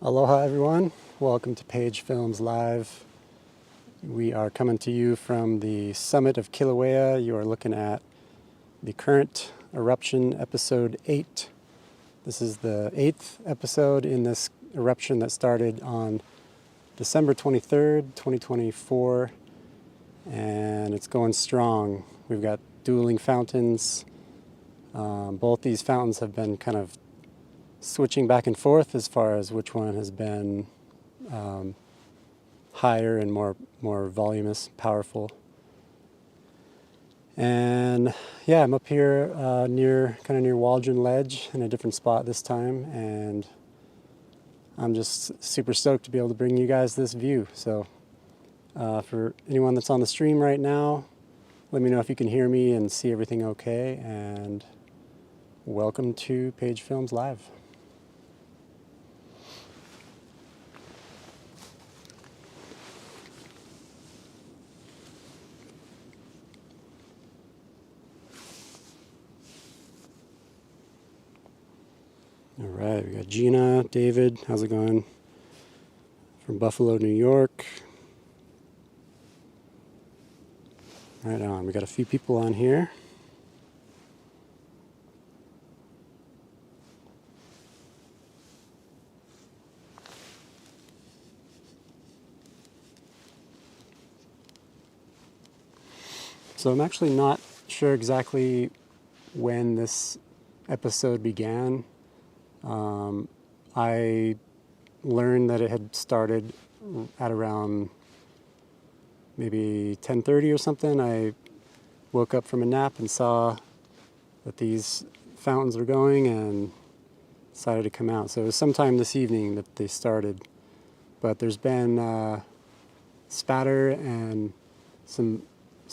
Aloha everyone, welcome to Page Films Live. We are coming to you from the summit of Kilauea. You are looking at the current Eruption episode 8. This is the 8th episode in this eruption that started on December 23rd, 2024, and it's going strong. We've got dueling fountains. Both these fountains have been kind of switching back and forth as far as which one has been higher and more voluminous, powerful. And yeah, I'm up here near Waldron Ledge in a different spot this time, and I'm just super stoked to be able to bring you guys this view. So for anyone that's on the stream right now, let me know if you can hear me and see everything okay, and welcome to Page Films Live. All right, we got Gina, David, how's it going? From Buffalo, New York. Right on, we got a few people on here. So I'm actually not sure exactly when this episode began. I learned that it had started at around maybe 10:30 or something. I woke up from a nap and saw that these fountains were going and decided to come out. So it was sometime this evening that they started. But there's been spatter and some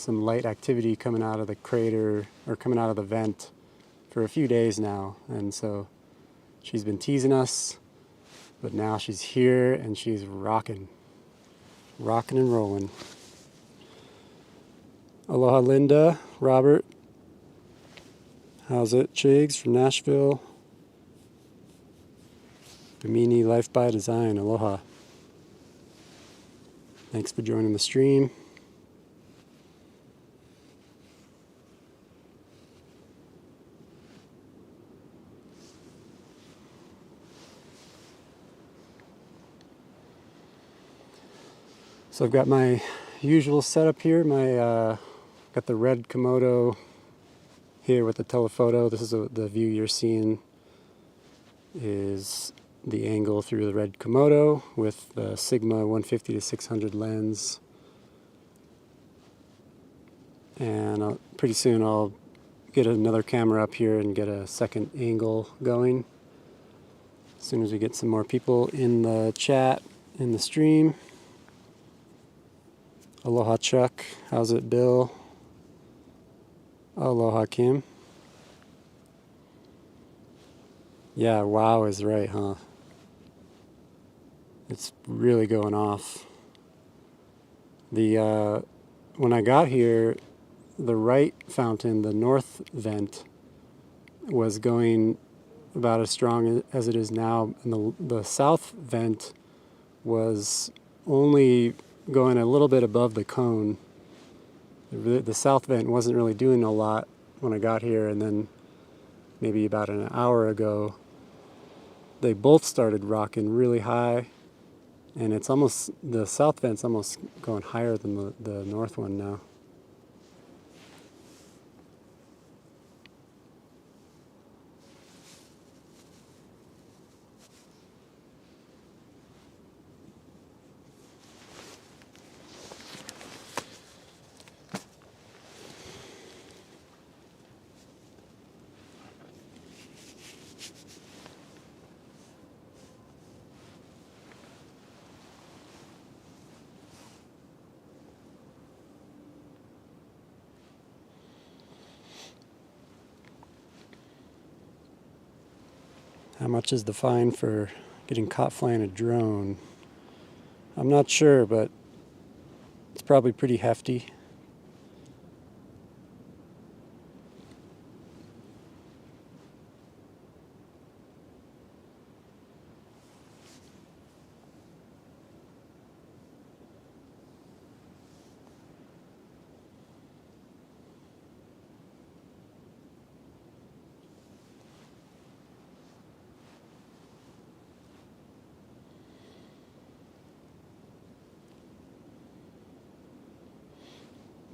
light activity coming out of the crater, or coming out of the vent, for a few days now. And so she's been teasing us, but now she's here and she's rocking and rolling. Aloha Linda, Robert, how's it? Chigs from Nashville. Bimini Life by Design, aloha. Thanks for joining the stream. So I've got my usual setup here. Got the red Komodo here with the telephoto. This is the view you're seeing is the angle through the red Komodo with the Sigma 150 to 600 lens. And pretty soon I'll get another camera up here and get a second angle going as soon as we get some more people in the chat, in the stream. Aloha Chuck, how's it Bill? Aloha Kim. Yeah, wow is right, huh? It's really going off. When I got here, the right fountain, the north vent, was going about as strong as it is now, and the south vent was only going a little bit above the cone. The south vent wasn't really doing a lot when I got here, and then maybe about an hour ago, they both started rocking really high, and the south vent's almost going higher than the north one now. How much is the fine for getting caught flying a drone? I'm not sure, but it's probably pretty hefty.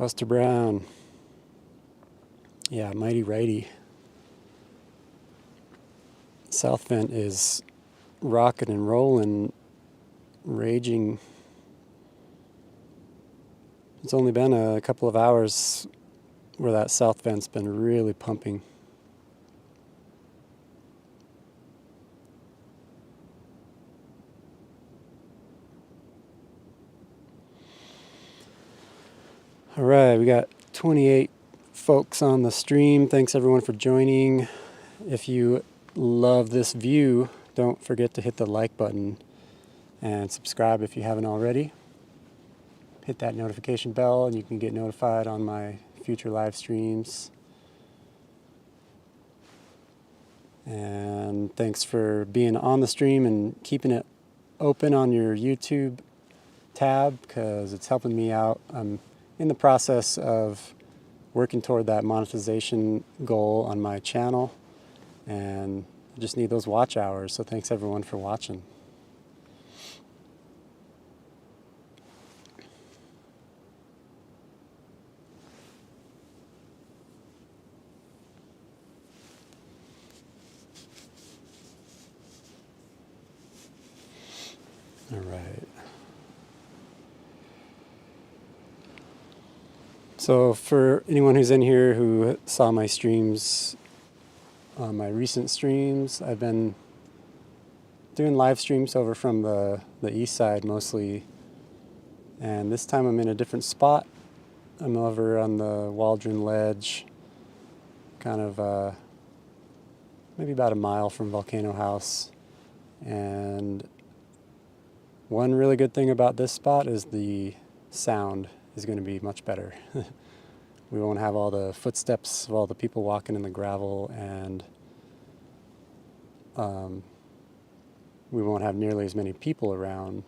Buster Brown. Yeah, mighty righty. South vent is rocking and rolling, raging. It's only been a couple of hours where that south vent's been really pumping. All right, we got 28 folks on the stream. Thanks everyone for joining. If you love this view, don't forget to hit the like button and subscribe if you haven't already. Hit that notification bell and you can get notified on my future live streams. And thanks for being on the stream and keeping it open on your YouTube tab because it's helping me out. I'm in the process of working toward that monetization goal on my channel, and I just need those watch hours, so thanks everyone for watching. All right. So for anyone who's in here who saw my streams, my recent streams, I've been doing live streams over from the east side mostly, and this time I'm in a different spot. I'm over on the Waldron Ledge, kind of maybe about a mile from Volcano House, and one really good thing about this spot is the sound is going to be much better. We won't have all the footsteps of all the people walking in the gravel, and we won't have nearly as many people around.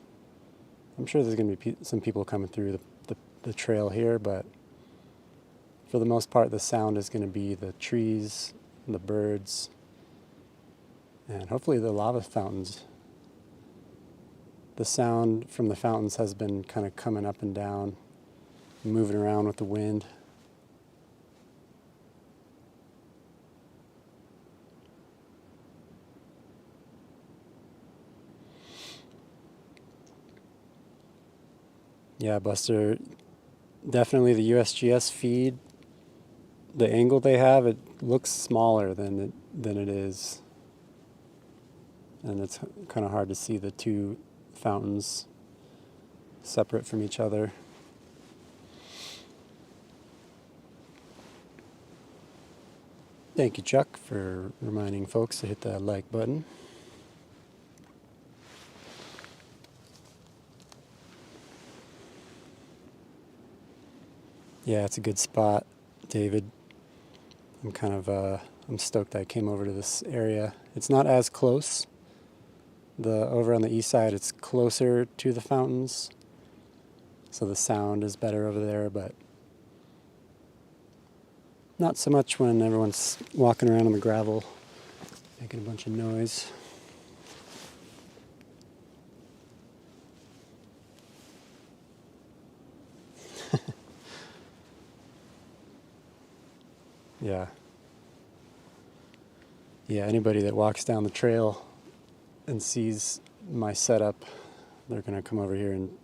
I'm sure there's going to be some people coming through the trail here, but for the most part the sound is going to be the trees, and the birds, and hopefully the lava fountains. The sound from the fountains has been kind of coming up and down, moving around with the wind. Yeah, Buster, definitely the USGS feed, the angle they have, it looks smaller than it is. And it's kind of hard to see the two fountains separate from each other. Thank you, Chuck, for reminding folks to hit that like button. Yeah, it's a good spot, David. I'm stoked I came over to this area. It's not as close. Over on the east side, it's closer to the fountains, so the sound is better over there, but not so much when everyone's walking around on the gravel, making a bunch of noise. Yeah. Yeah, anybody that walks down the trail and sees my setup, they're going to come over here and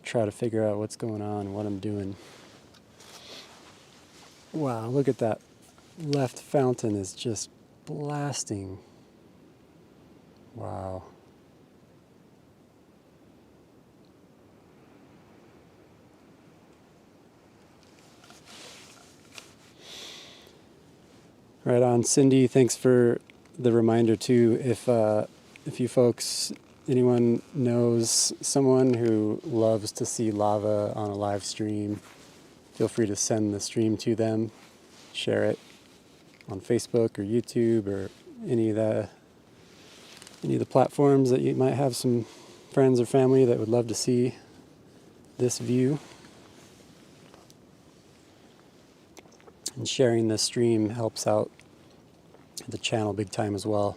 try to figure out what's going on and what I'm doing. Wow, look at that. Left fountain is just blasting. Wow. Right on, Cindy. Thanks for the reminder too. If you folks, anyone knows someone who loves to see lava on a live stream, feel free to send the stream to them. Share it on Facebook or YouTube or any of the platforms that you might have some friends or family that would love to see this view. And sharing this stream helps out the channel big time as well.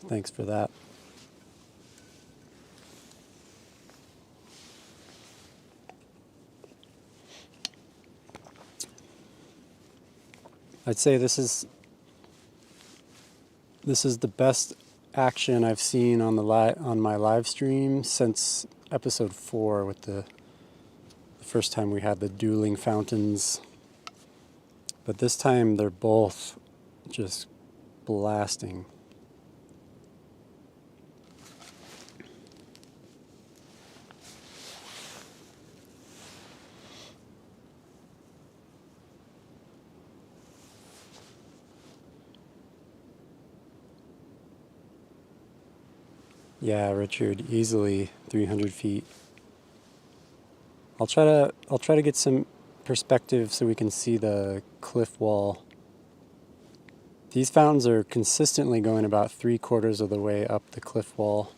Thanks for that. I'd say this is the best action I've seen on on my live stream since episode 4 with the first time we had the dueling fountains. But this time they're both just blasting. Yeah, Richard, easily 300 feet. I'll try to get some perspective so we can see the cliff wall. These fountains are consistently going about 3/4 of the way up the cliff wall,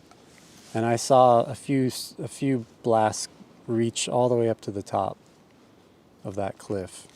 and I saw a few blasts reach all the way up to the top of that cliff.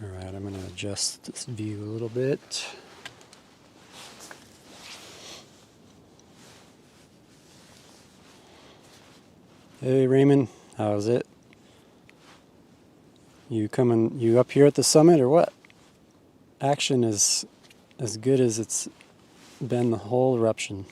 All right, I'm going to adjust this view a little bit. Hey Raymond, how's it? You up here at the summit or what? Action is as good as it's been the whole eruption.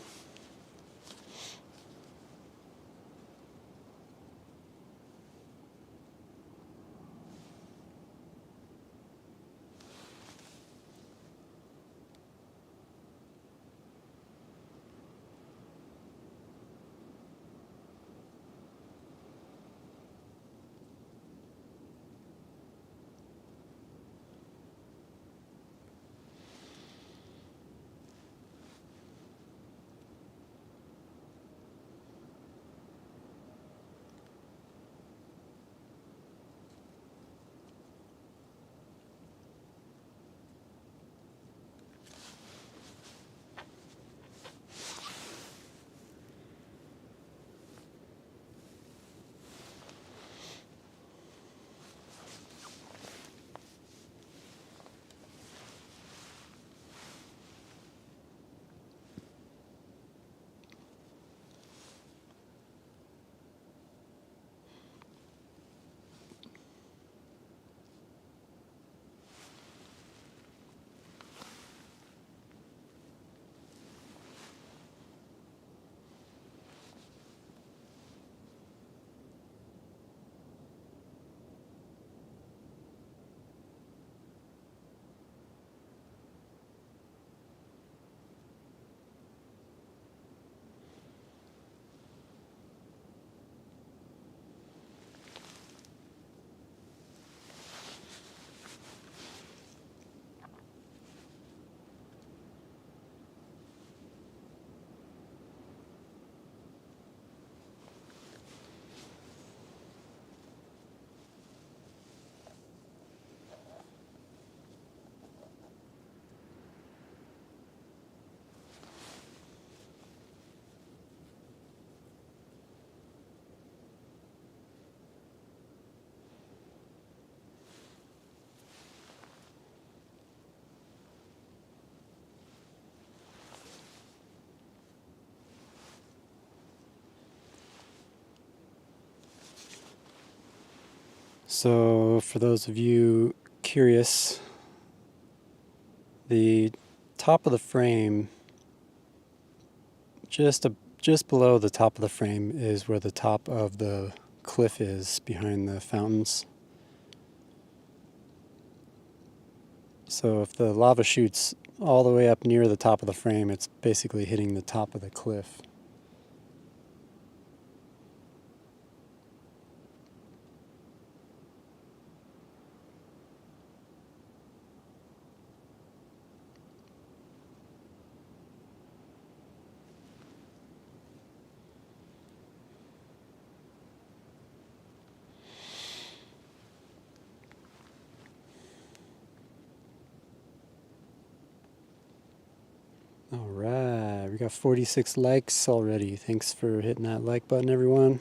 So, for those of you curious, the top of the frame, just below the top of the frame, is where the top of the cliff is behind the fountains. So, if the lava shoots all the way up near the top of the frame, it's basically hitting the top of the cliff. All right, we got 46 likes already. Thanks for hitting that like button, everyone.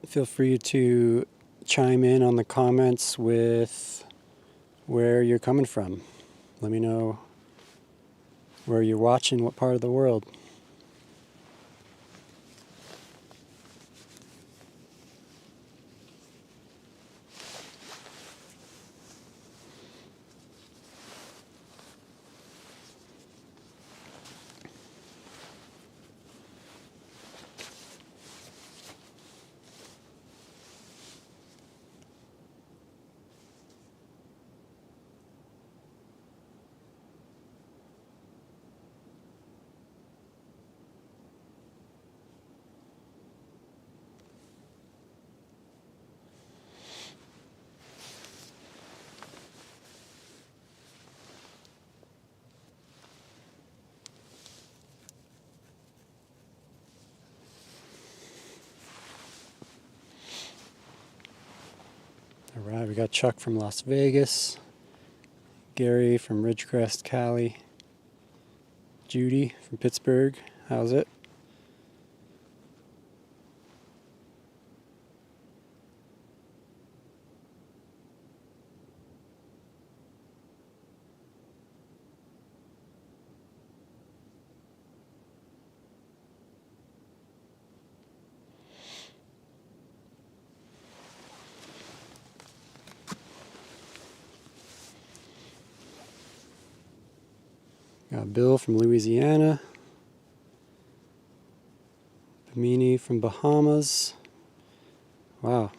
Feel free to chime in on the comments with where you're coming from. Let me know where you're watching, what part of the world. All right, we got Chuck from Las Vegas, Gary from Ridgecrest, Cali, Judy from Pittsburgh. How's it? Got Bill from Louisiana, Bimini from Bahamas. Wow.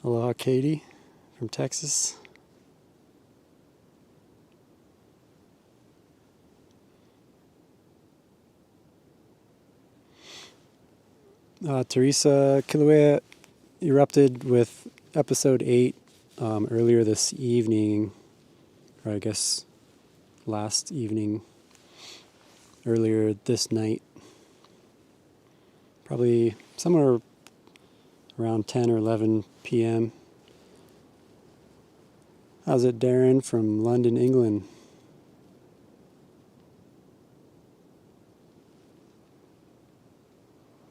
Aloha, Katie from Texas. Teresa, Kilauea erupted with episode 8 earlier this evening, or I guess last evening, earlier this night. Probably somewhere around 10 or 11 p.m. How's it, Darren from London, England?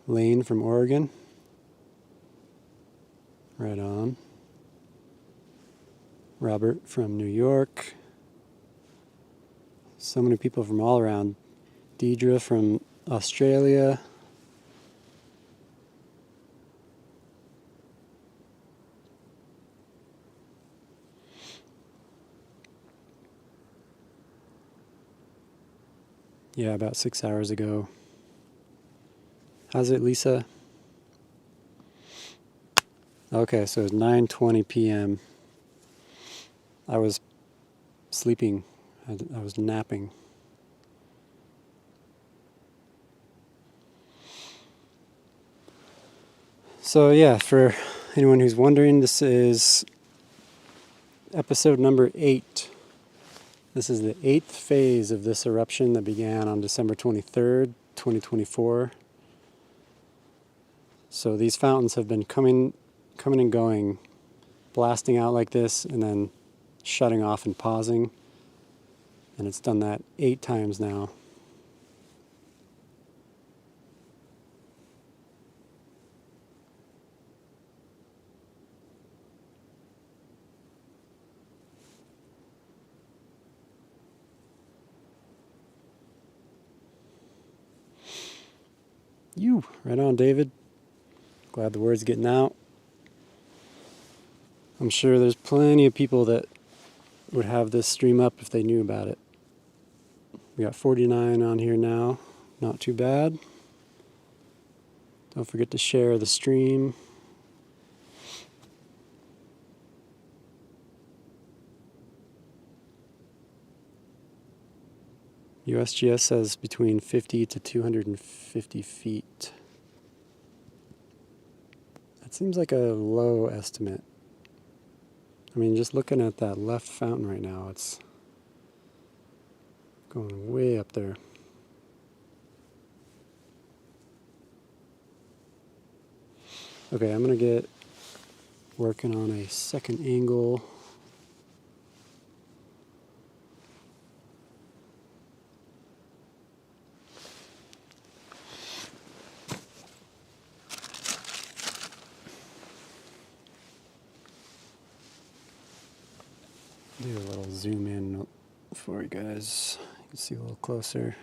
Lane from Oregon. Right on. Robert from New York. So many people from all around. Deidre from Australia. Yeah, about 6 hours ago. How's it, Lisa? Okay, so it's 9:20 p.m. I was sleeping. I was napping. So yeah, for anyone who's wondering, this is episode number 8. This is the 8th phase of this eruption that began on December 23rd, 2024. So these fountains have been coming and going, blasting out like this, and then shutting off and pausing. And it's done that 8 times now. Right on, David. Glad the word's getting out. I'm sure there's plenty of people that would have this stream up if they knew about it. We got 49 on here now. Not too bad. Don't forget to share the stream. USGS says between 50 to 250 feet. That seems like a low estimate. I mean, just looking at that left fountain right now, it's Going way up there. Okay, I'm gonna get working on a second angle. Do a little zoom in for you guys. You can see a little closer.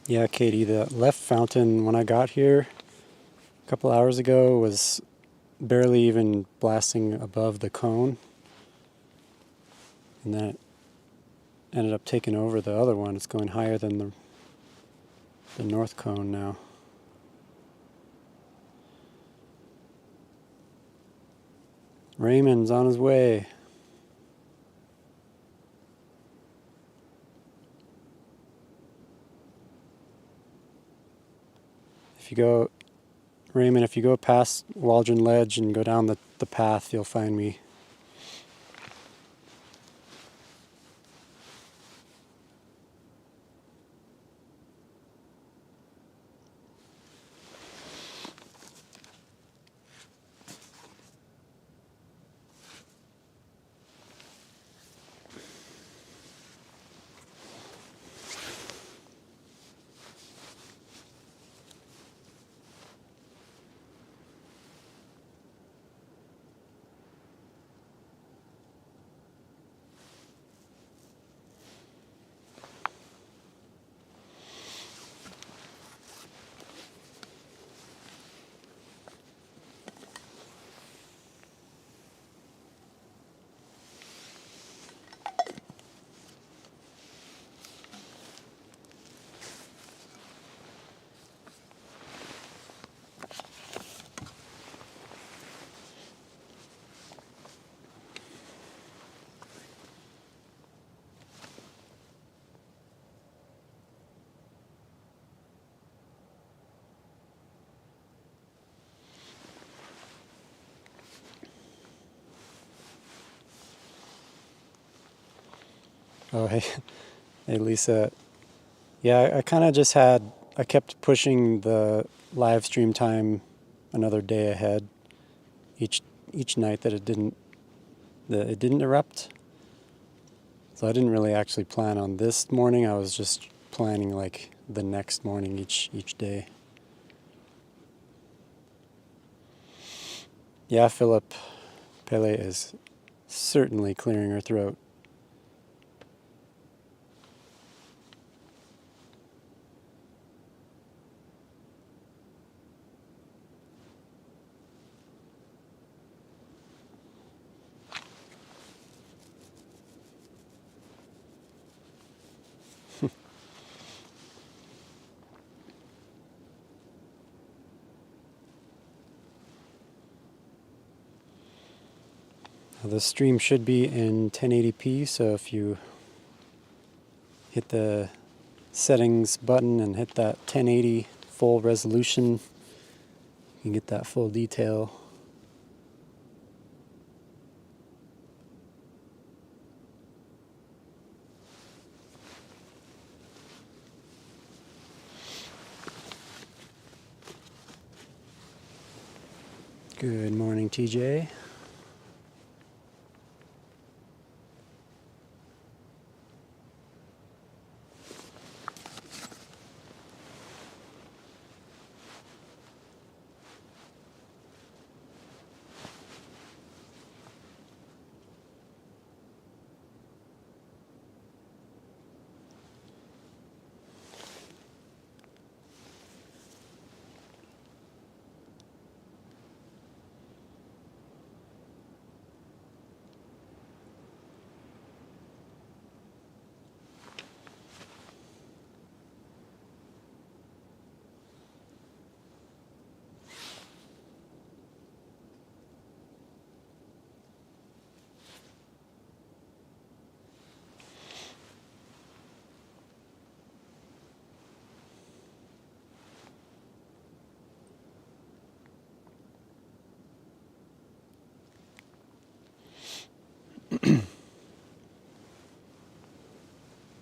Yeah, Katie, the left fountain when I got here a couple hours ago was barely even blasting above the cone. And then it ended up taking over the other one. It's going higher than the north cone now. Raymond's on his way. If you go, Raymond, if you go past Waldron Ledge and go down the path, you'll find me. Oh, hey, hey, Lisa. Yeah, I kind of just I kept pushing the live stream time another day ahead each night that it didn't erupt. So I didn't really actually plan on this morning. I was just planning like the next morning each day. Yeah, Philip Pele is certainly clearing her throat. The stream should be in 1080p, so if you hit the settings button and hit that 1080 full resolution, you can get that full detail. Good morning, TJ.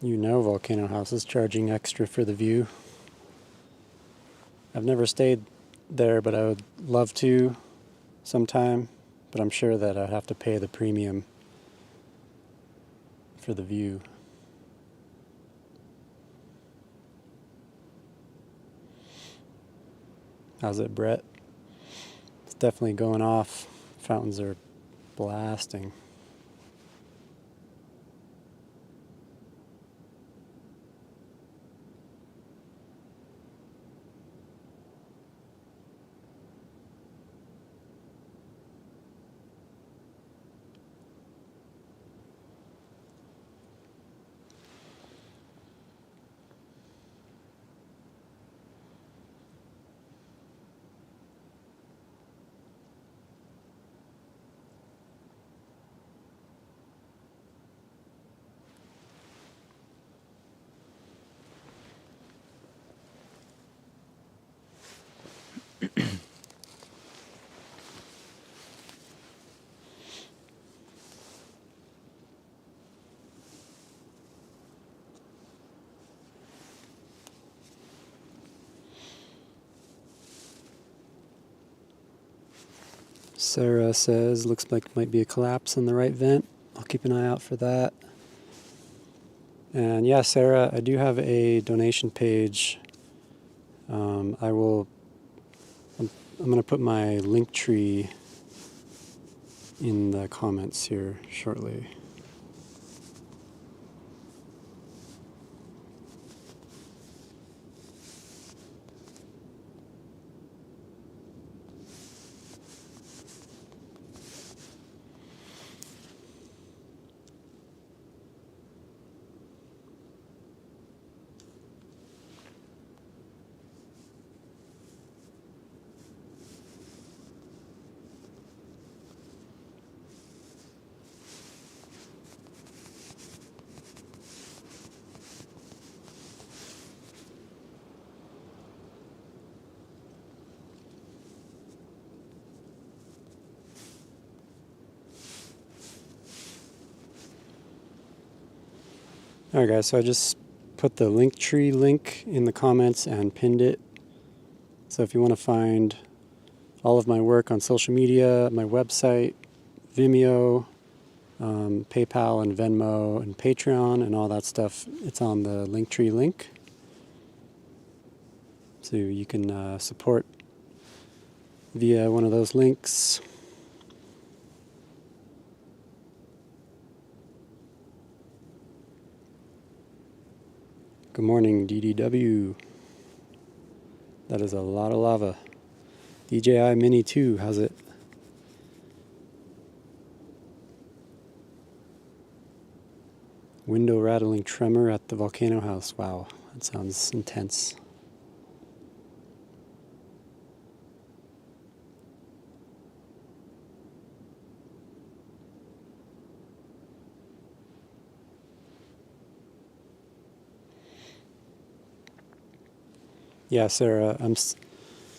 You know Volcano House is charging extra for the view. I've never stayed there, but I would love to sometime, but I'm sure that I'd have to pay the premium for the view. How's it, Brett? It's definitely going off. Fountains are blasting. Sarah says, looks like might be a collapse in the right vent. I'll keep an eye out for that. And yeah, Sarah, I do have a donation page. I'm going to put my link tree in the comments here shortly. Alright guys, so I just put the link tree link in the comments and pinned it. So if you want to find all of my work on social media, my website, Vimeo, PayPal and Venmo and Patreon and all that stuff, it's on the Linktree link. So you can support via one of those links. Good morning, DDW. That is a lot of lava. DJI Mini 2, how's it? Window rattling tremor at the Volcano House. Wow, that sounds intense. Yeah, Sarah,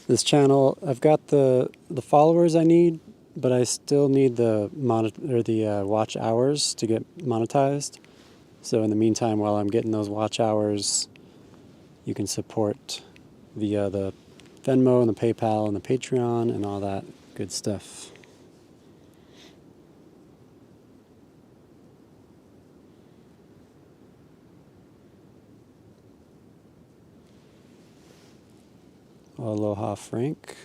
this channel, I've got the followers I need, but I still need the watch hours to get monetized. So in the meantime, while I'm getting those watch hours, you can support via the Venmo and the PayPal and the Patreon and all that Good stuff. Aloha, Frank.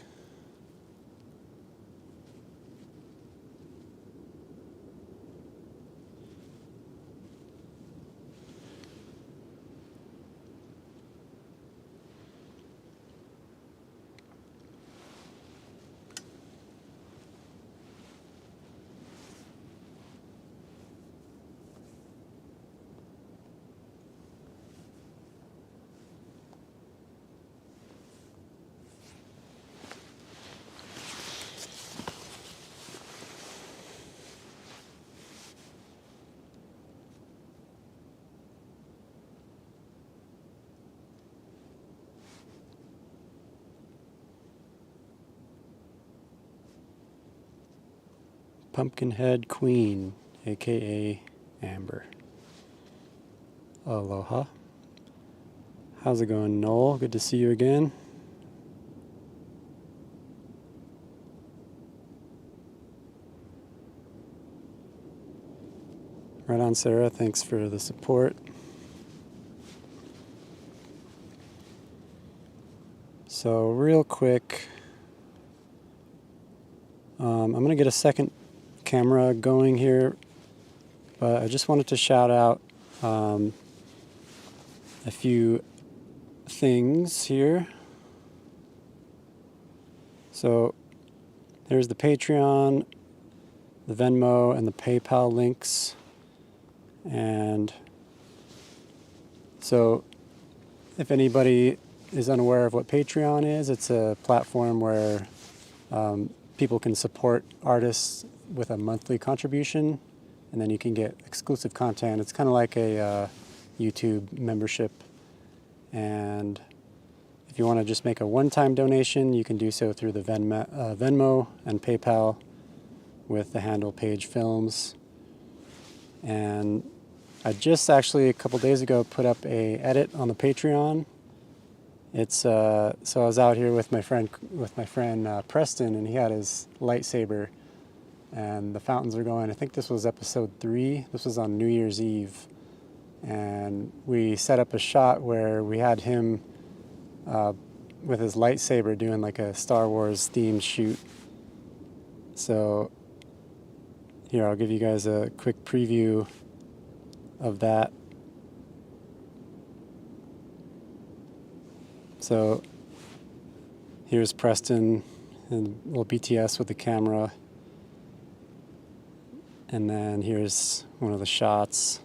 Pumpkinhead Queen, aka Amber. Aloha. How's it going, Noel? Good to see you again. Right on, Sarah. Thanks for the support. So real quick, I'm going to get a second camera going here, but I just wanted to shout out a few things here. So there's the Patreon, the Venmo, and the PayPal links. And so if anybody is unaware of what Patreon is, it's a platform where people can support artists with a monthly contribution, and then you can get exclusive content. It's kind of like a YouTube membership. And if you want to just make a one-time donation, you can do so through the Venmo and PayPal with the handle Page Films. And I just actually a couple days ago put up a edit on the Patreon. It's so I was out here with my friend Preston, and he had his lightsaber, and the fountains are going. I think this was episode 3. This was on New Year's Eve, and we set up a shot where we had him with his lightsaber doing like a Star Wars themed shoot. So here, I'll give you guys a quick preview of that. So here's Preston and little BTS with the camera. And then here's one of the shots.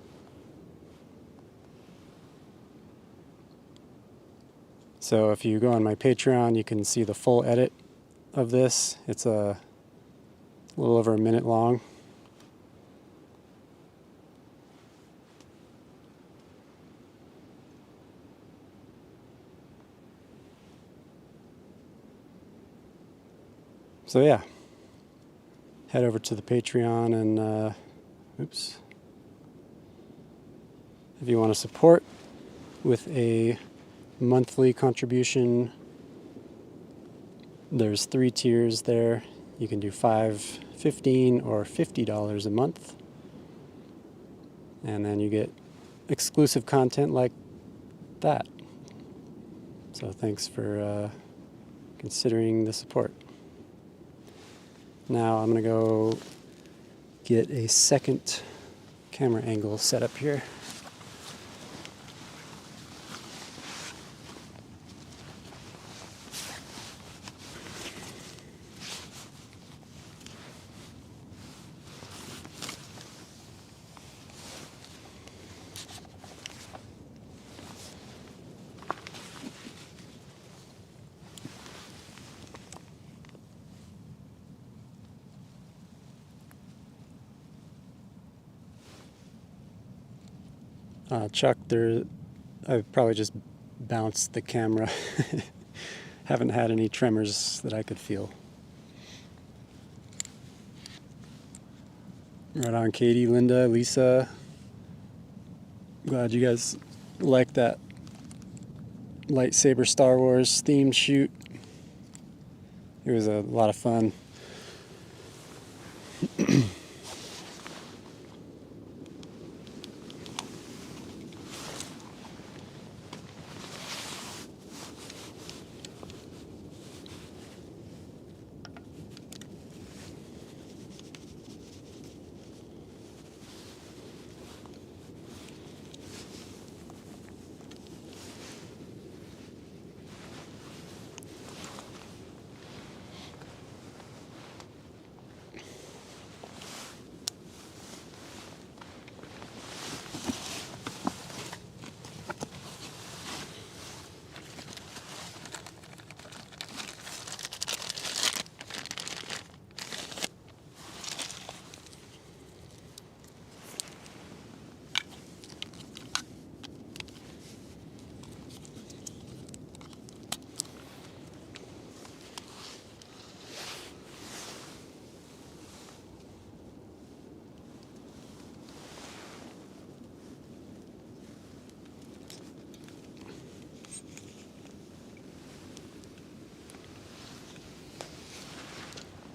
So if you go on my Patreon, you can see the full edit of this. It's a little over a minute long. So yeah, head over to the Patreon and, if you want to support with a monthly contribution, there's 3 tiers there. You can do $5, $15, or $50 a month. And then you get exclusive content like that. So thanks for considering the support. Now I'm going to go get a second camera angle set up here. Chuck, I've probably just bounced the camera. Haven't had any tremors that I could feel. Right on, Katie, Linda, Lisa. Glad you guys like that lightsaber Star Wars themed shoot. It was a lot of fun.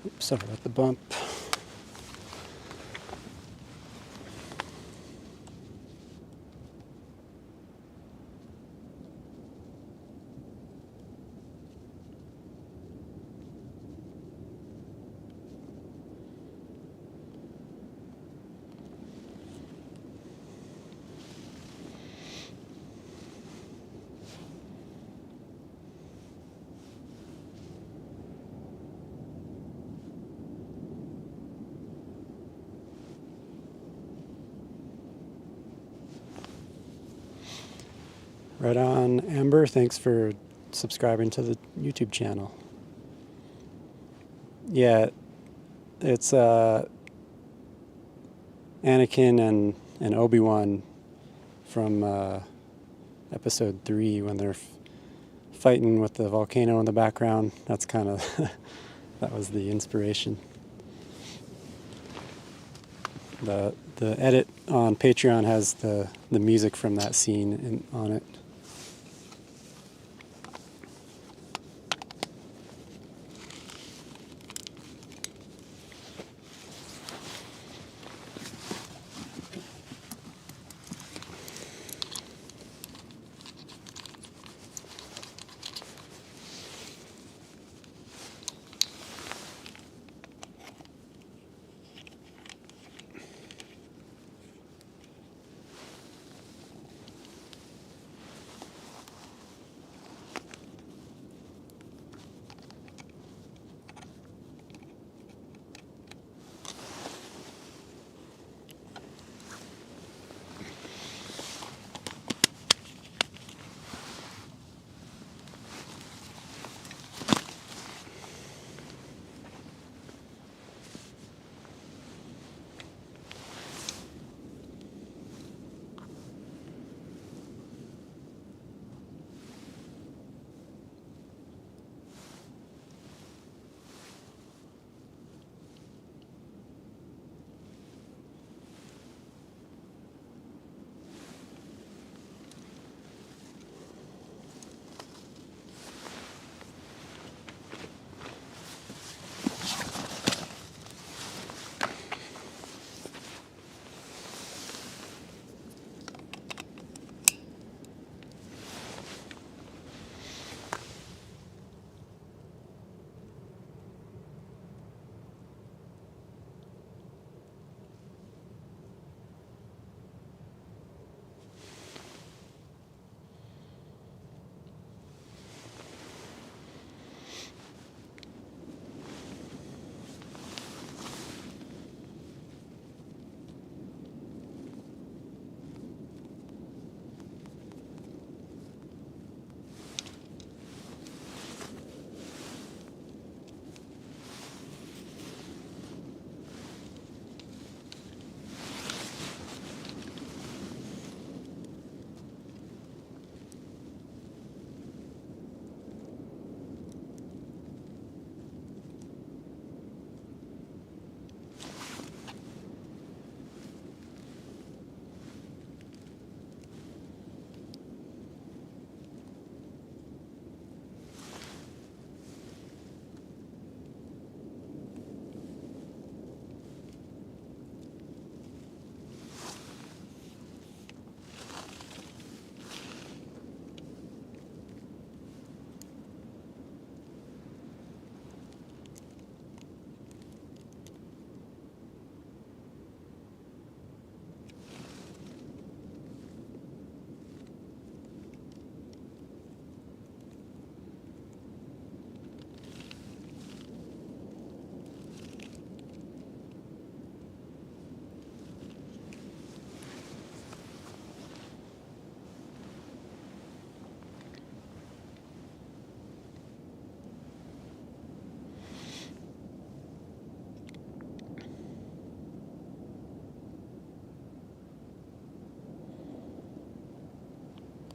Oops, sorry about the bump. Right on, Amber. Thanks for subscribing to the YouTube channel. Yeah, it's Anakin and Obi-Wan from episode 3 when they're fighting with the volcano in the background. That's kind of that was the inspiration. The edit on Patreon has the music from that scene on it.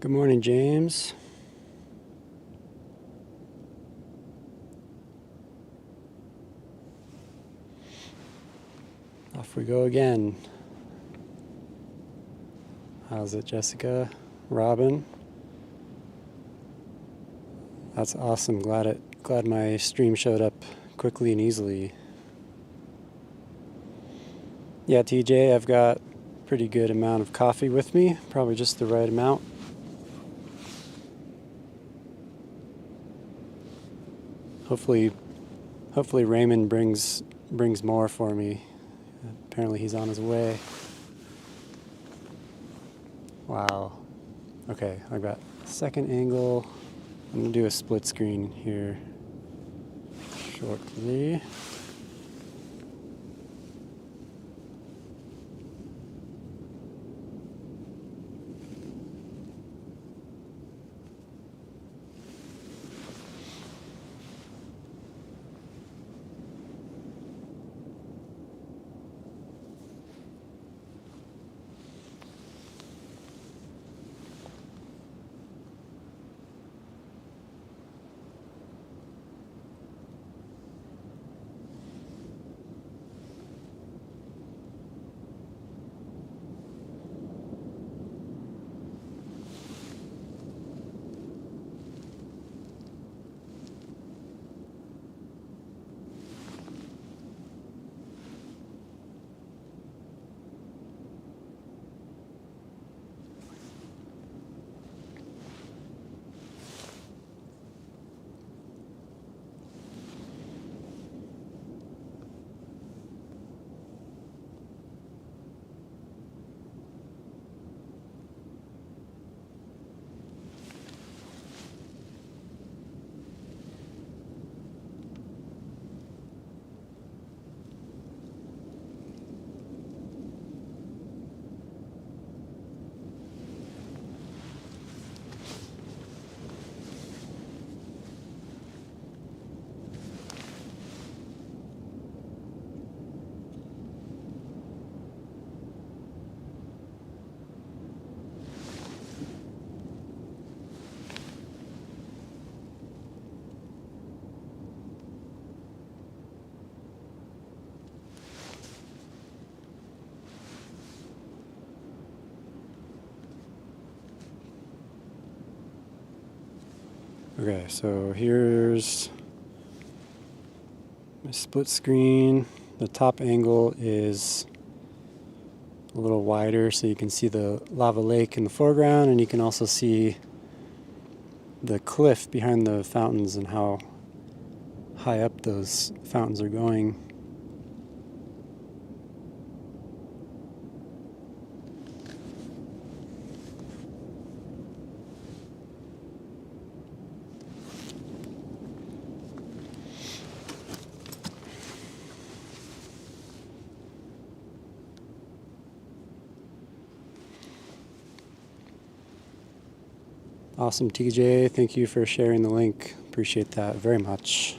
Good morning, James. Off we go again. How's it, Jessica? Robin? That's awesome. Glad my stream showed up quickly and easily. Yeah, TJ, I've got a pretty good amount of coffee with me, probably just the right amount. Hopefully Raymond brings more for me. Apparently he's on his way. Wow. Okay, I've got second angle. I'm gonna do a split screen here shortly. Okay, so here's my split screen. The top angle is a little wider so you can see the lava lake in the foreground, and you can also see the cliff behind the fountains and how high up those fountains are going. Awesome, TJ. Thank you for sharing the link. Appreciate that very much.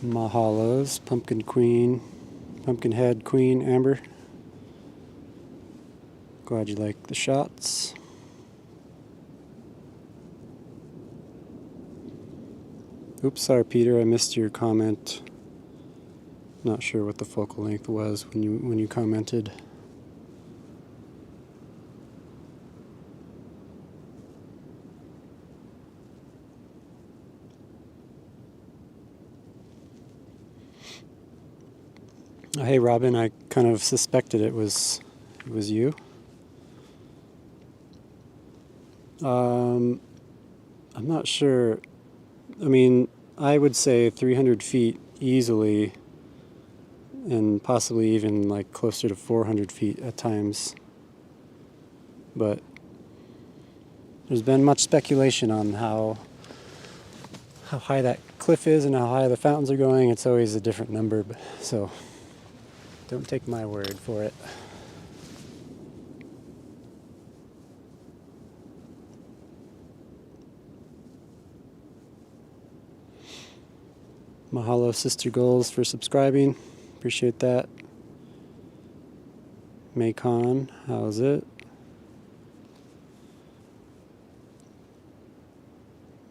Mahalos, Pumpkinhead Queen, Amber. Glad you like the shots. Oops, sorry Peter, I missed your comment. Not sure what the focal length was when you commented. Hey Robin, I kind of suspected it was you. I'm not sure. I mean, I would say 300 feet easily, and possibly even like closer to 400 feet at times. But there's been much speculation on how high that cliff is and how high the fountains are going. It's always a different number, so don't take my word for it. Mahalo Sister Goals for subscribing. Appreciate that. Macon, how's it?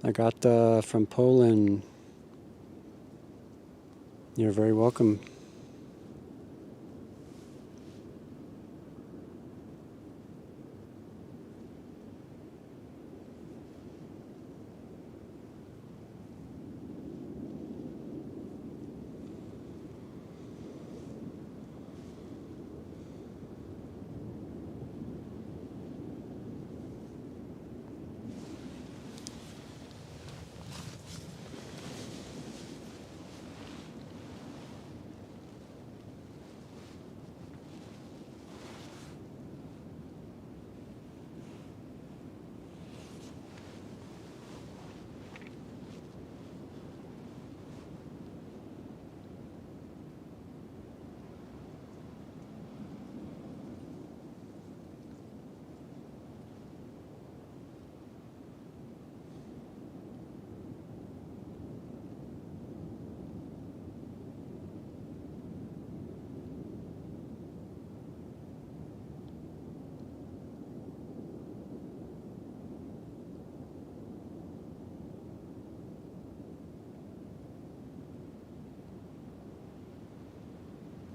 I got from Poland. You're very welcome.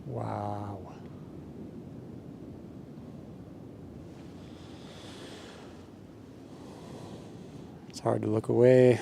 Wow. It's hard to look away.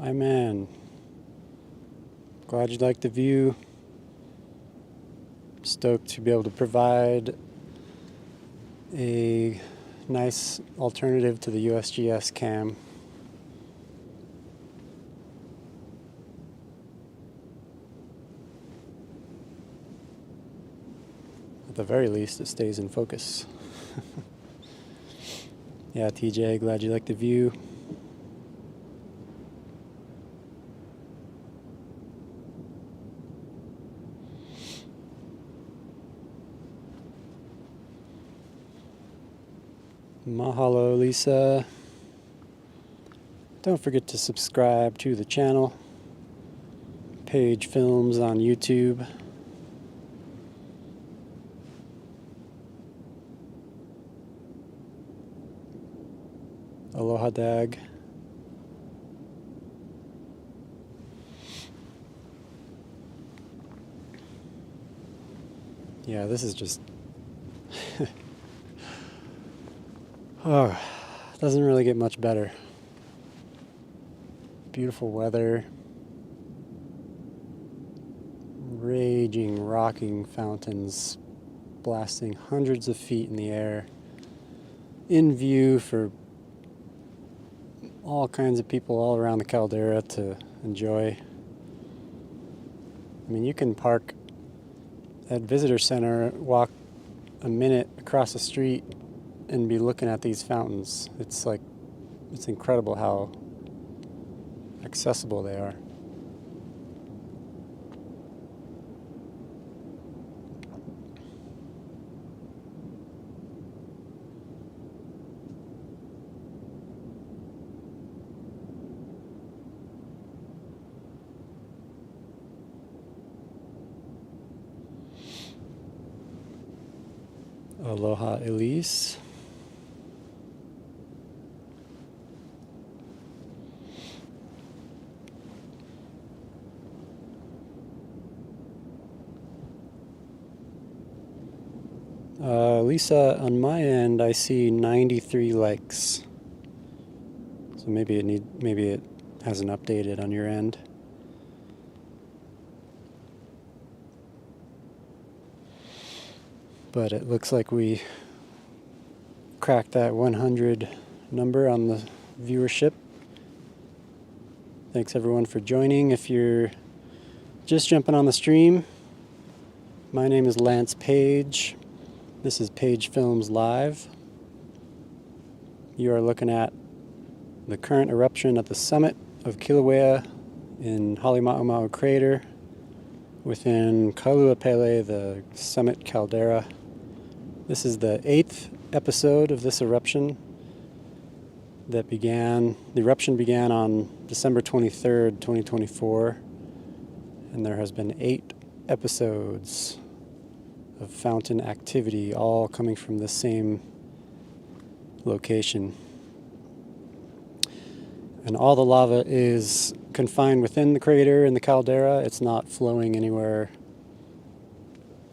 Hi, man. Glad you liked the view. Stoked to be able to provide a nice alternative to the USGS cam. At the very least, it stays in focus. Yeah, TJ, glad you liked the view. Mahalo, Lisa. Don't forget to subscribe to the channel. Page Films on YouTube. Aloha Dag. Yeah, this is just... oh, doesn't really get much better. Beautiful weather. Raging, rocking fountains blasting hundreds of feet in the air. In view for all kinds of people all around the caldera to enjoy. I mean, you can park at Visitor Center, walk a minute across the street and be looking at these fountains. It's like, it's incredible how accessible they are. Aloha, Elise. Lisa, on my end, I see 93 likes. So maybe it hasn't updated on your end. But it looks like we cracked that 100 number on the viewership. Thanks everyone for joining. If you're just jumping on the stream, my name is Lance Page. This is Page Films Live. You are looking at the current eruption at the summit of Kilauea in Halemaumau crater within Kīlauea, the summit caldera. This is the 8th episode of this eruption the eruption began on December 23rd, 2024, and there has been 8 episodes of fountain activity, all coming from the same location. And all the lava is confined within the crater in the caldera. It's not flowing anywhere,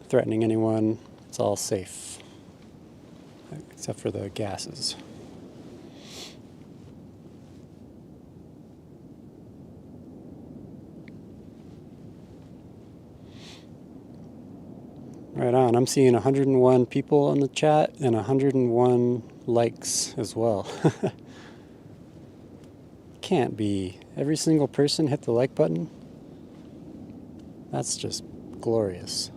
threatening anyone. It's all safe, except for the gases. Right on. I'm seeing 101 people in the chat and 101 likes as well. Can't be. Every single person hit the like button? That's just glorious.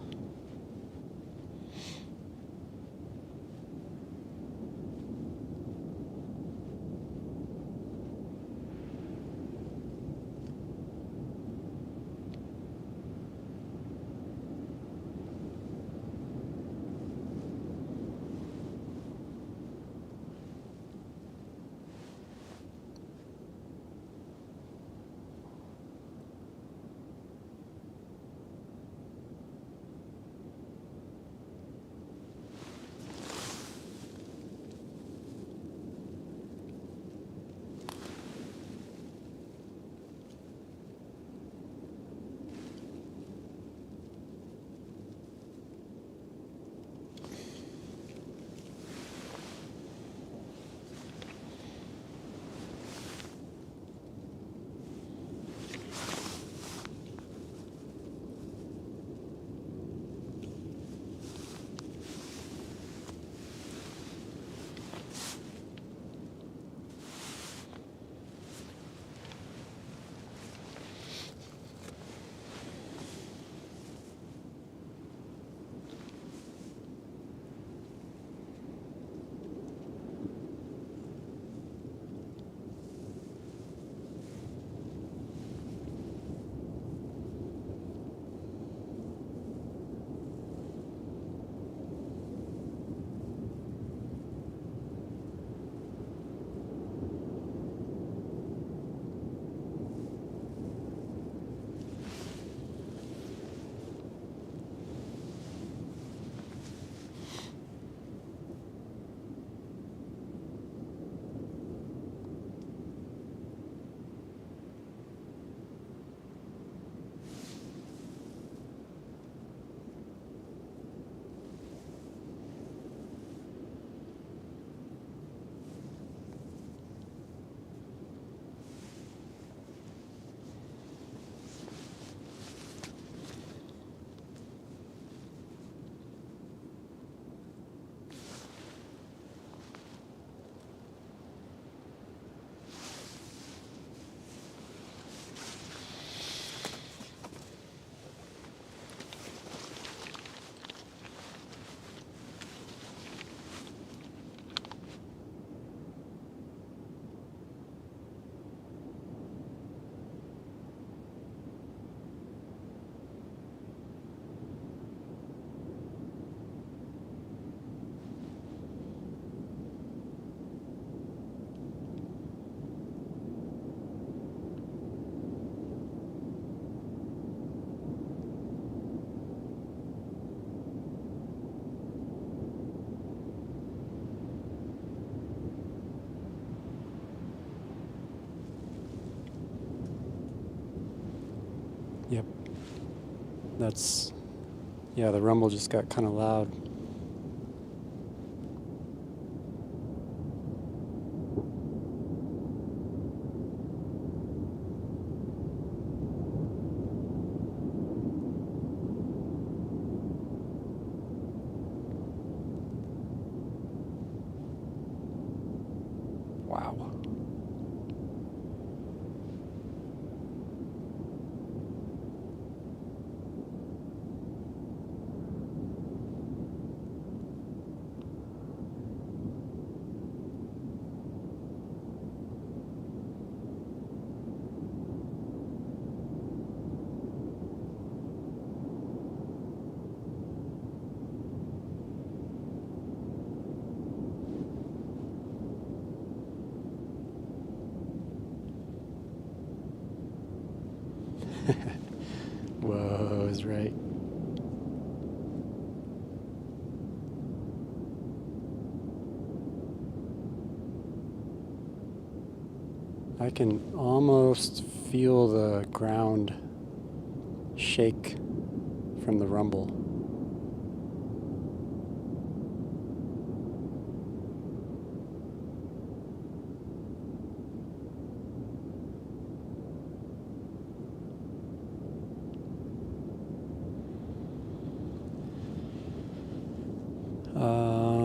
That's, yeah, the rumble just got kind of loud. Wow. Whoa, is right. I can almost feel the ground shake from the rumble.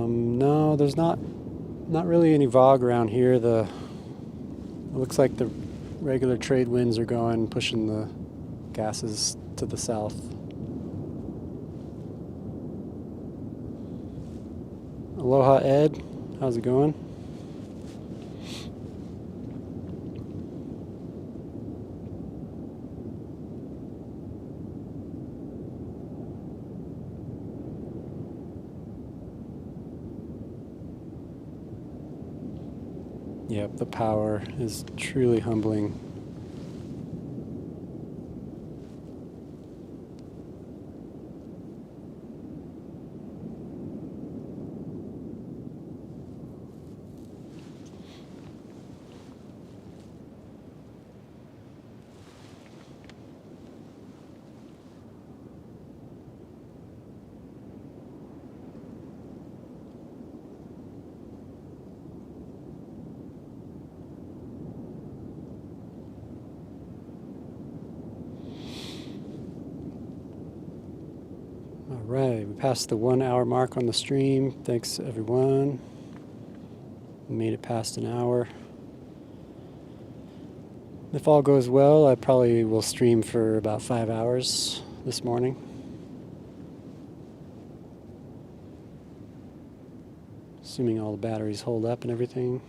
No, there's not really any fog around here. It looks like the regular trade winds are going, pushing the gases to the south. Aloha, Ed. How's it going? Yep, the power is truly humbling. All right, we passed the 1 hour mark on the stream. Thanks everyone. We made it past an hour. If all goes well, I probably will stream for about 5 hours this morning. Assuming all the batteries hold up and everything.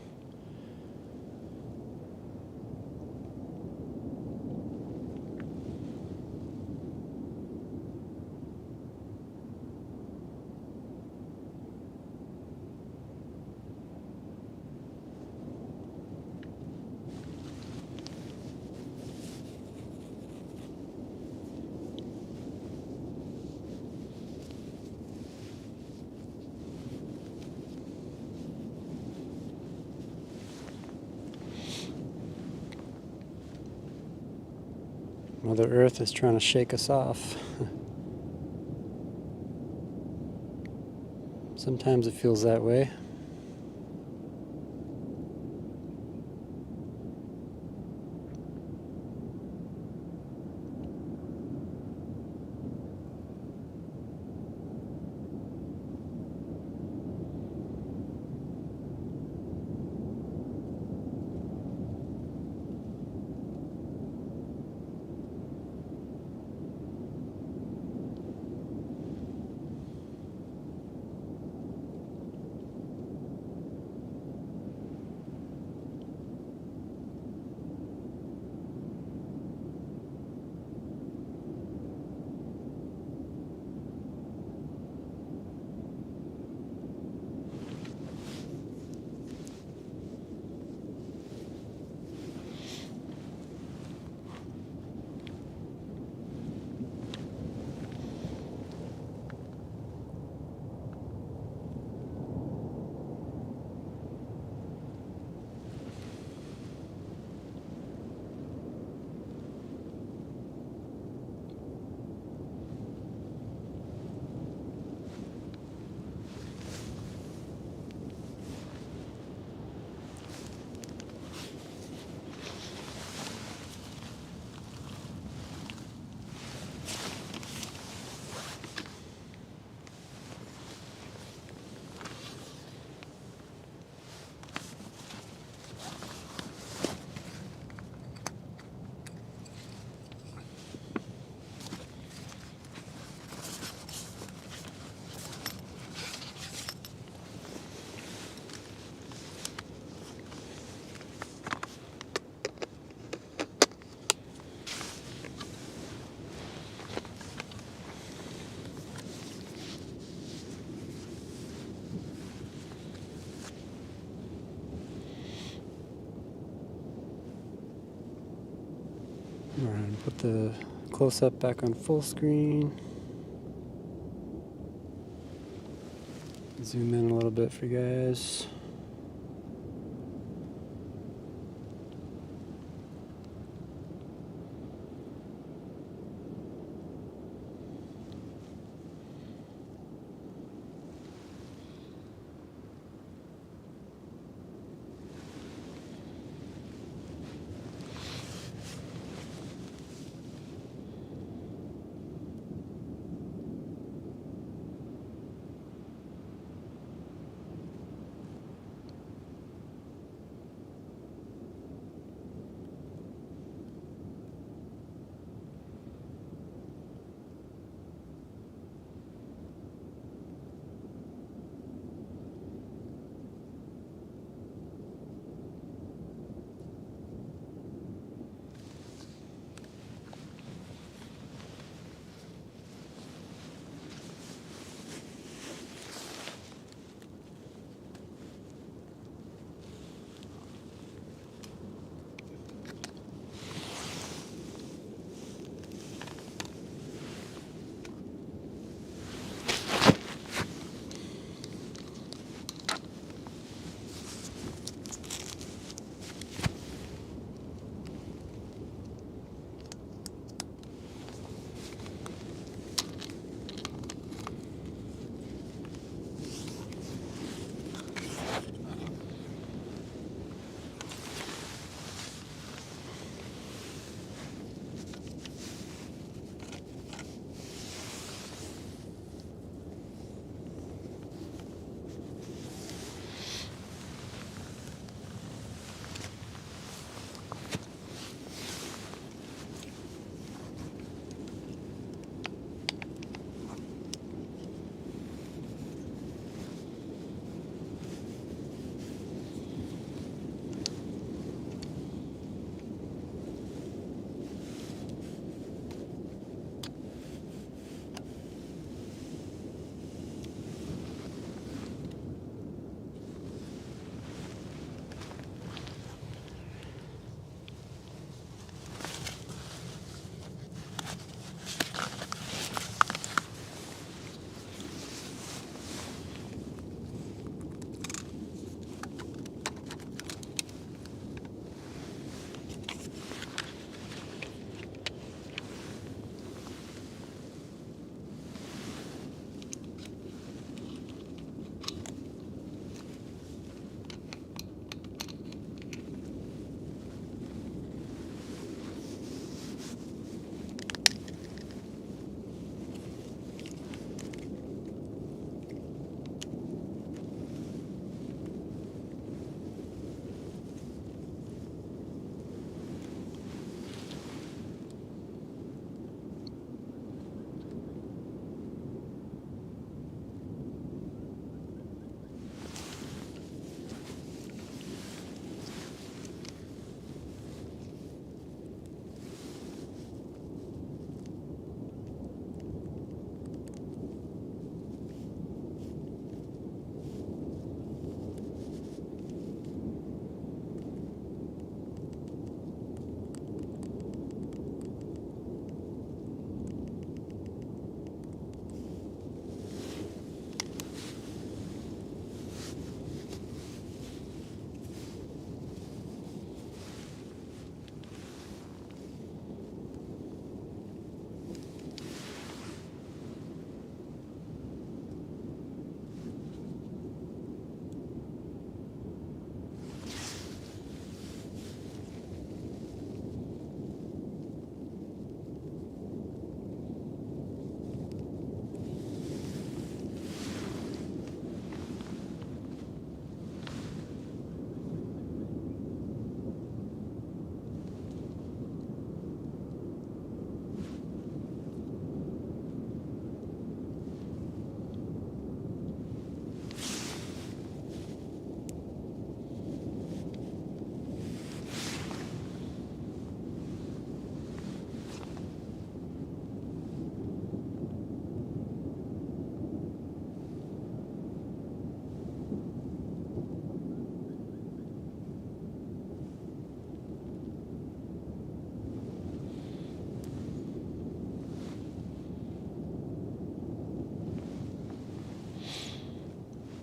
Mother Earth is trying to shake us off. Sometimes it feels that way. Put the close-up back on full screen. Zoom in a little bit for you guys.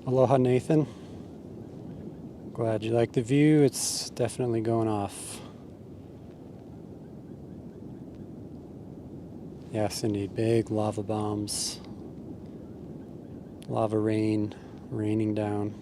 Aloha, Nathan. Glad you like the view. It's definitely going off. Yes, indeed. Big lava bombs. Lava rain raining down.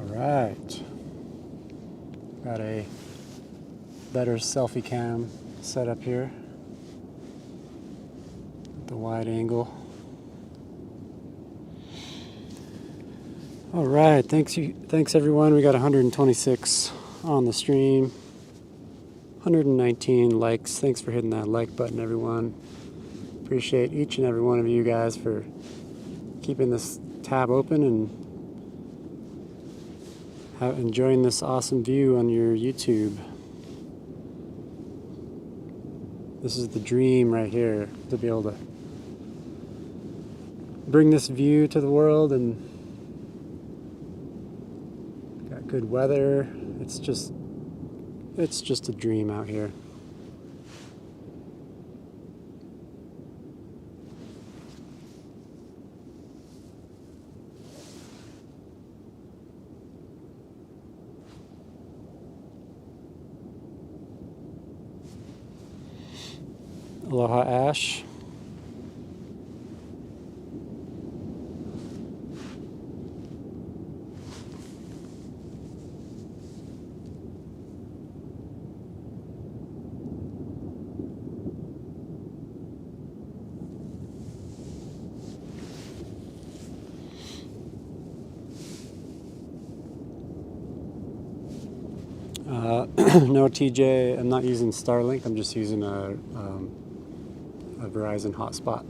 Right. Got a better selfie cam set up here. The wide angle. All right, thanks everyone. We got 126 on the stream. 119 likes. Thanks for hitting that like button, everyone. Appreciate each and every one of you guys for keeping this tab open and enjoying this awesome view on your YouTube. This is the dream right here, to be able to bring this view to the world, and got good weather. It's just a dream out here. Aloha, Ash. No, TJ, I'm not using Starlink. I'm just using a Verizon hotspot.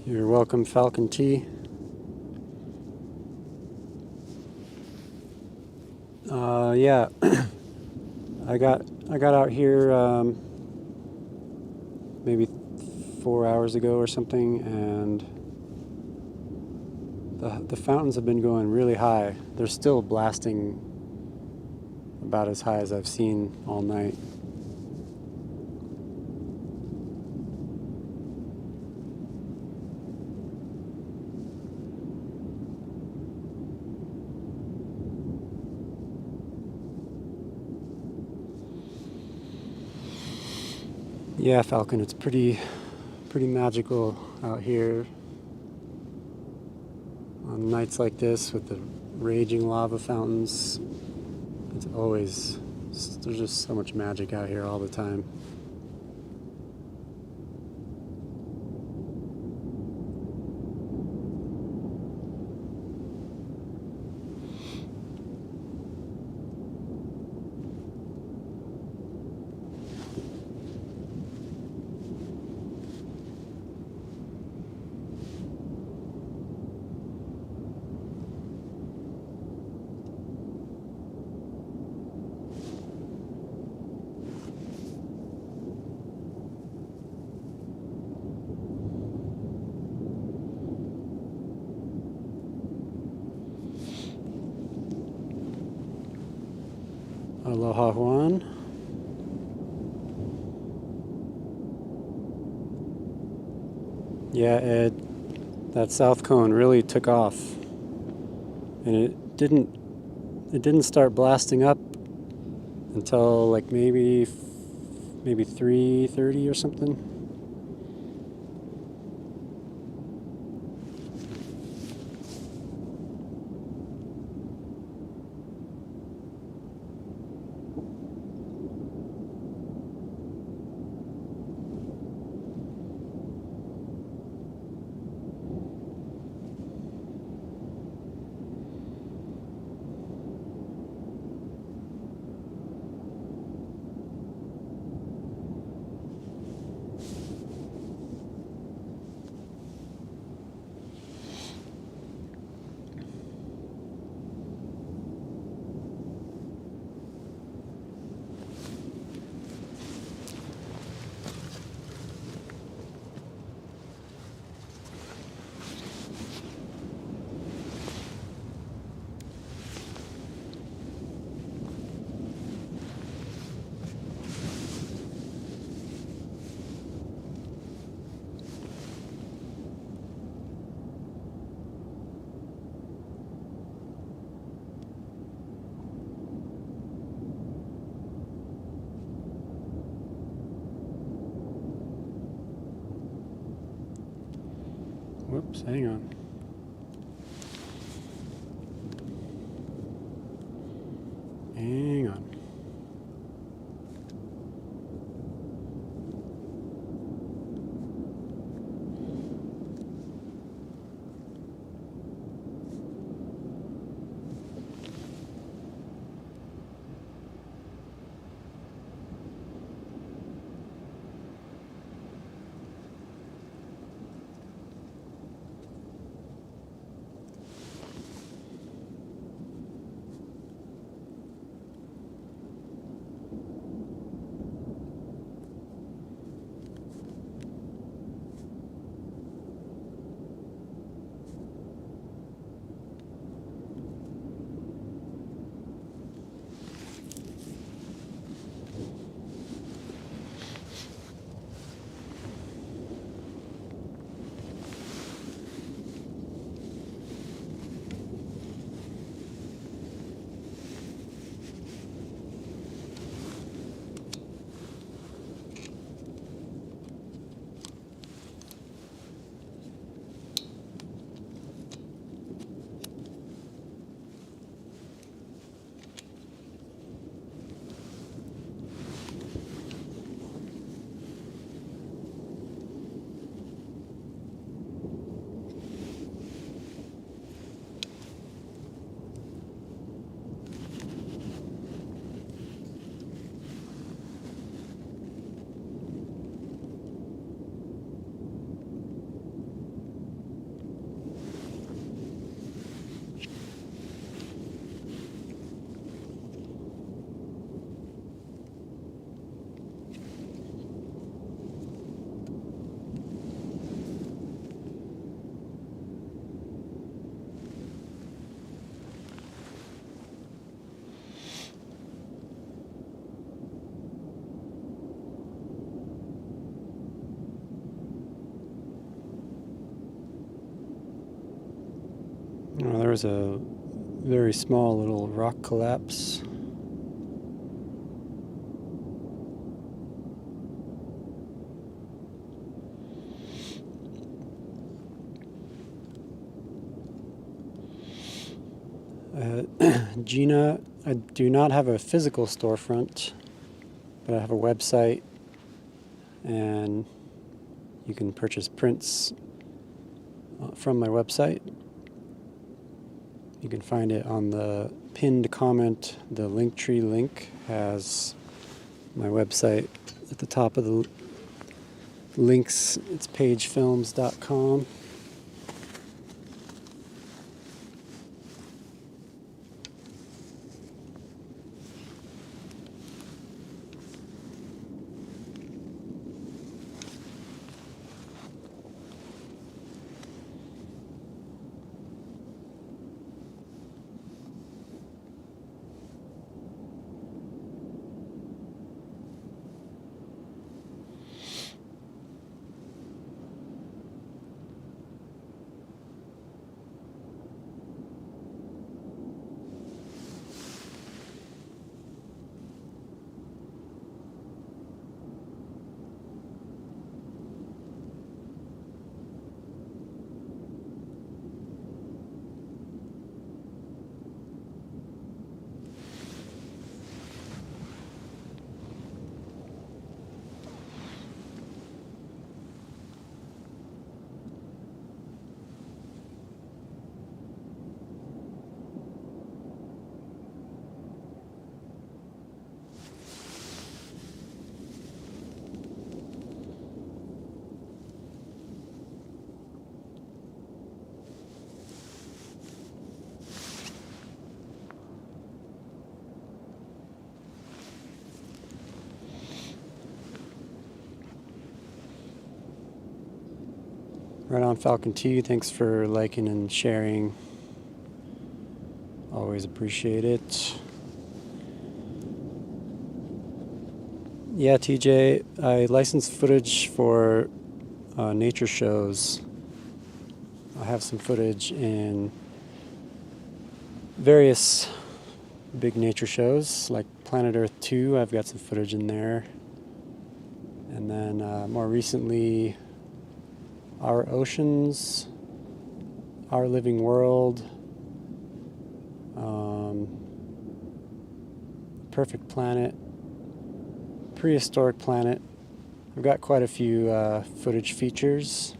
You're welcome, Falcon T. Yeah, I got out here maybe 4 hours ago or something, and the fountains have been going really high. They're still blasting about as high as I've seen all night. Yeah, Falcon, it's pretty magical out here on nights like this with the raging lava fountains. There's just so much magic out here all the time. Aloha Juan. Yeah, Ed, that south cone really took off, and it didn't start blasting up until like maybe 3:30 or something. Whoops, hang on. Hang on. Oh, there was a very small little rock collapse. Gina, I do not have a physical storefront, but I have a website, and you can purchase prints from my website. You can find it on the pinned comment. The Linktree link has my website at the top of the links. It's pagefilms.com. Right on, Falcon T. Thanks for liking and sharing. Always appreciate it. Yeah, TJ, I license footage for nature shows. I have some footage in various big nature shows, like Planet Earth 2. I've got some footage in there. And then more recently, Our Oceans, Our Living World, Perfect Planet, Prehistoric Planet. I've got quite a few footage features.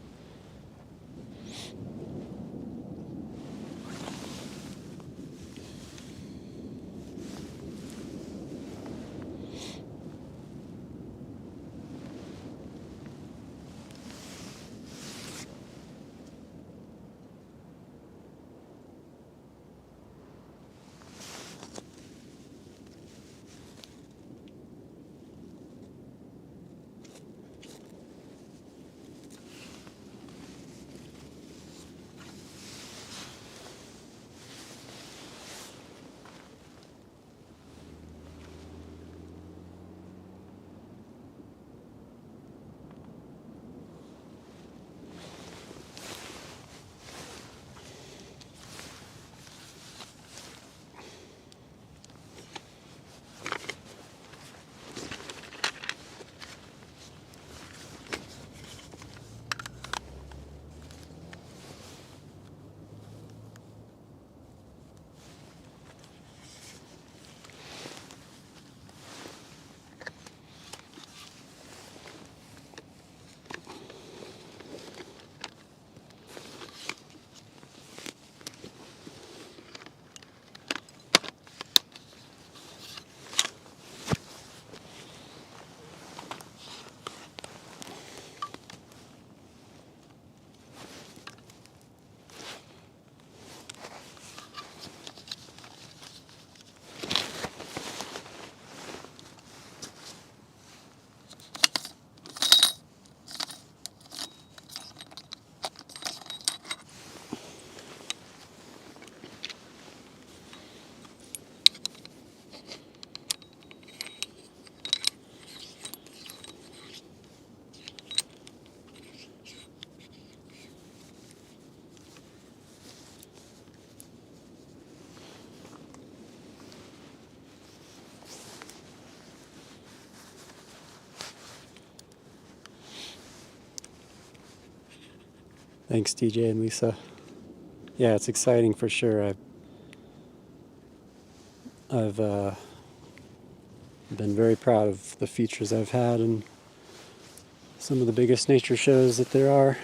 Thanks, DJ and Lisa. Yeah, it's exciting for sure. I've been very proud of the features I've had and some of the biggest nature shows that there are.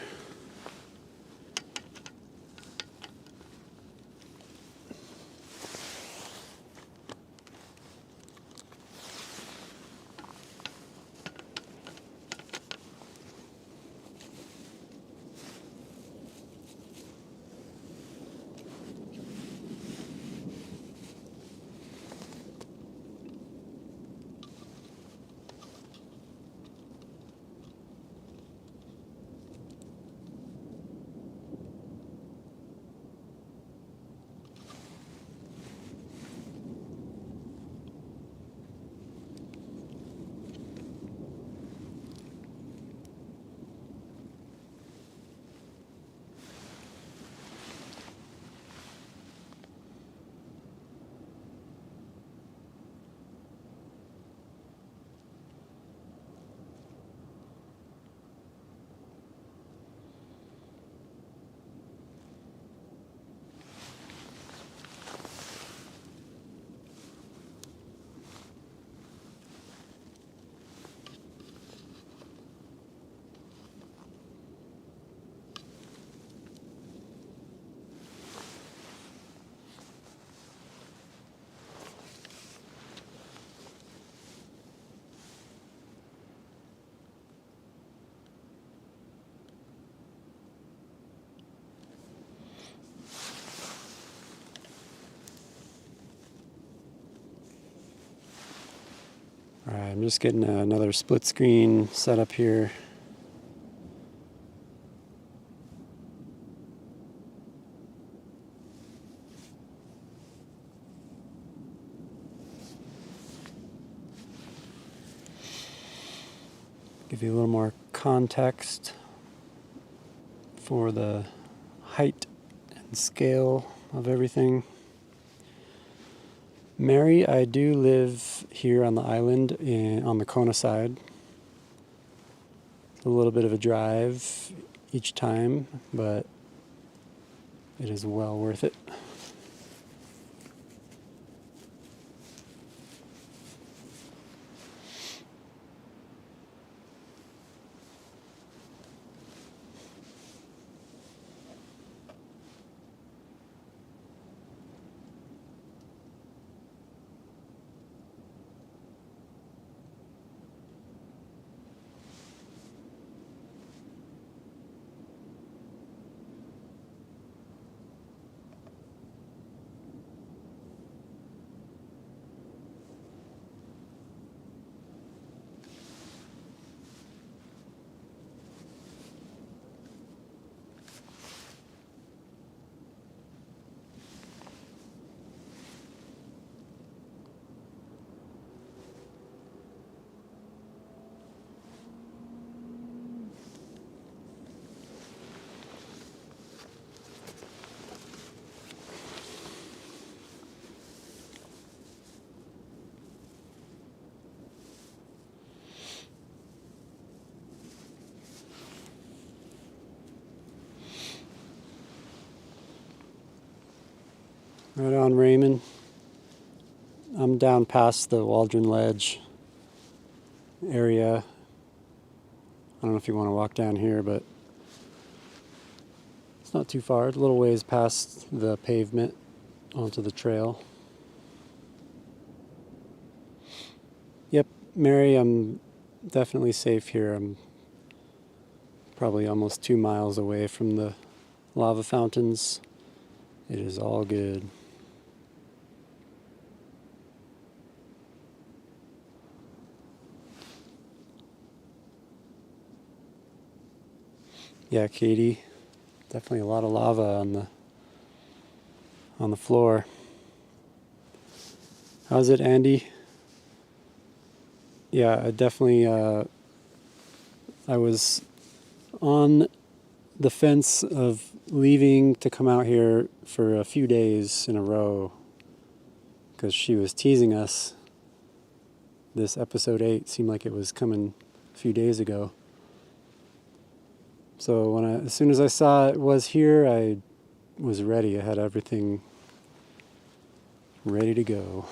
All right, I'm just getting another split screen set up here. Give you a little more context for the height and scale of everything. Mary, I do live here on the island on the Kona side. It's a little bit of a drive each time, but it is well worth it. Right on, Raymond. I'm down past the Waldron Ledge area. I don't know if you want to walk down here, but it's not too far. A little ways past the pavement onto the trail. Yep, Mary, I'm definitely safe here. I'm probably almost 2 miles away from the lava fountains. It is all good. Yeah, Katie, definitely a lot of lava on the floor. How's it, Andy? Yeah, I definitely I was on the fence of leaving to come out here for a few days in a row because she was teasing us. This episode 8 seemed like it was coming a few days ago. So as soon as I saw it was here, I was ready. I had everything ready to go.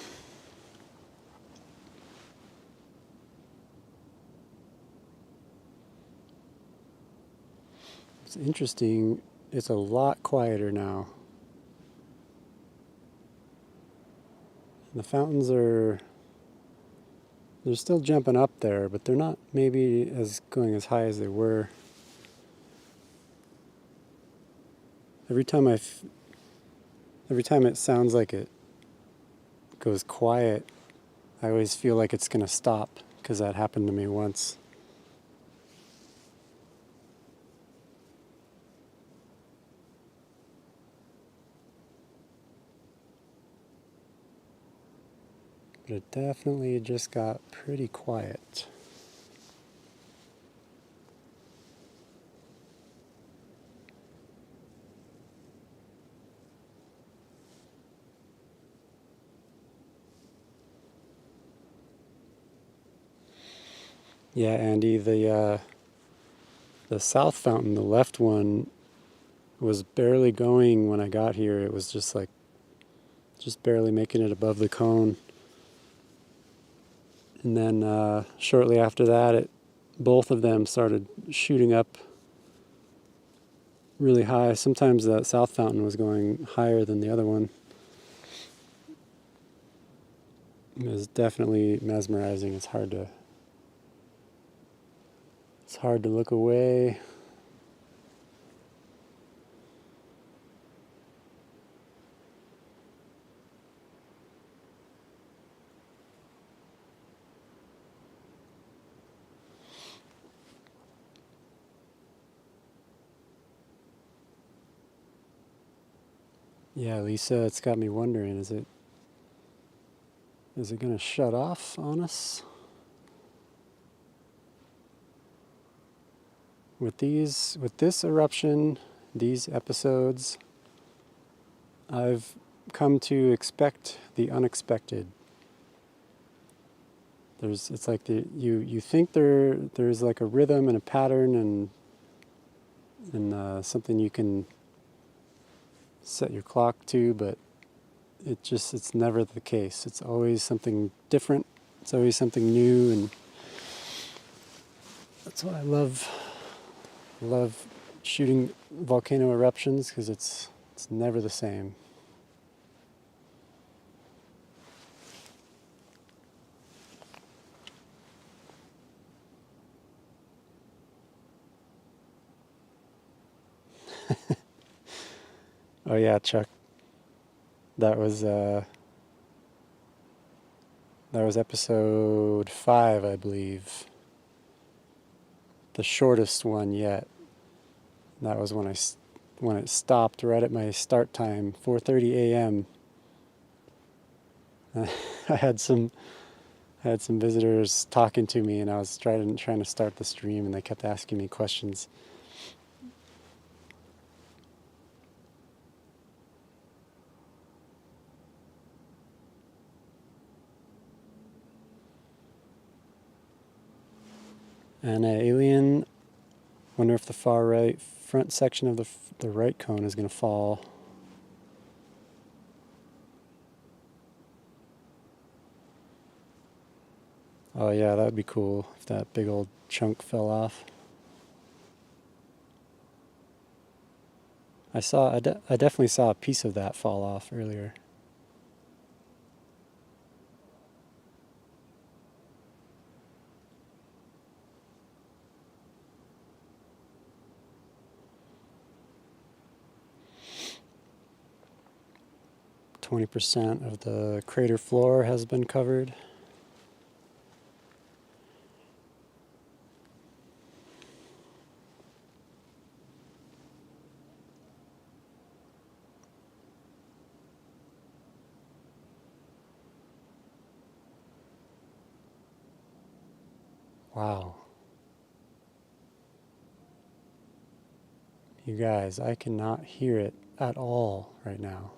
It's interesting. It's a lot quieter now. The fountains they're still jumping up there, but they're not maybe going as high as they were. Every time it sounds like it goes quiet, I always feel like it's going to stop, because that happened to me once. But it definitely just got pretty quiet. Yeah, Andy, the south fountain, the left one, was barely going when I got here. It was just barely making it above the cone. And then shortly after that, both of them started shooting up really high. Sometimes that south fountain was going higher than the other one. It was definitely mesmerizing. It's hard to look away. Yeah, Lisa, it's got me wondering, is it going to shut off on us? with this eruption, these episodes, I've come to expect the unexpected. It's like you think there's like a rhythm and a pattern and something you can set your clock to, but it's never the case. It's always something different. It's always something new, and that's why I love shooting volcano eruptions, because it's never the same. Oh yeah, Chuck. That was episode 5, I believe. The shortest one yet. That was when it stopped right at my start time, 4:30 a.m. I had some visitors talking to me, and I was trying to start the stream, and they kept asking me questions. And alien, wonder if the far right front section of the right cone is going to fall. Oh yeah, that would be cool if that big old chunk fell off. I definitely saw a piece of that fall off earlier. %, of the crater floor has been covered. Wow. You guys, I cannot hear it at all right now.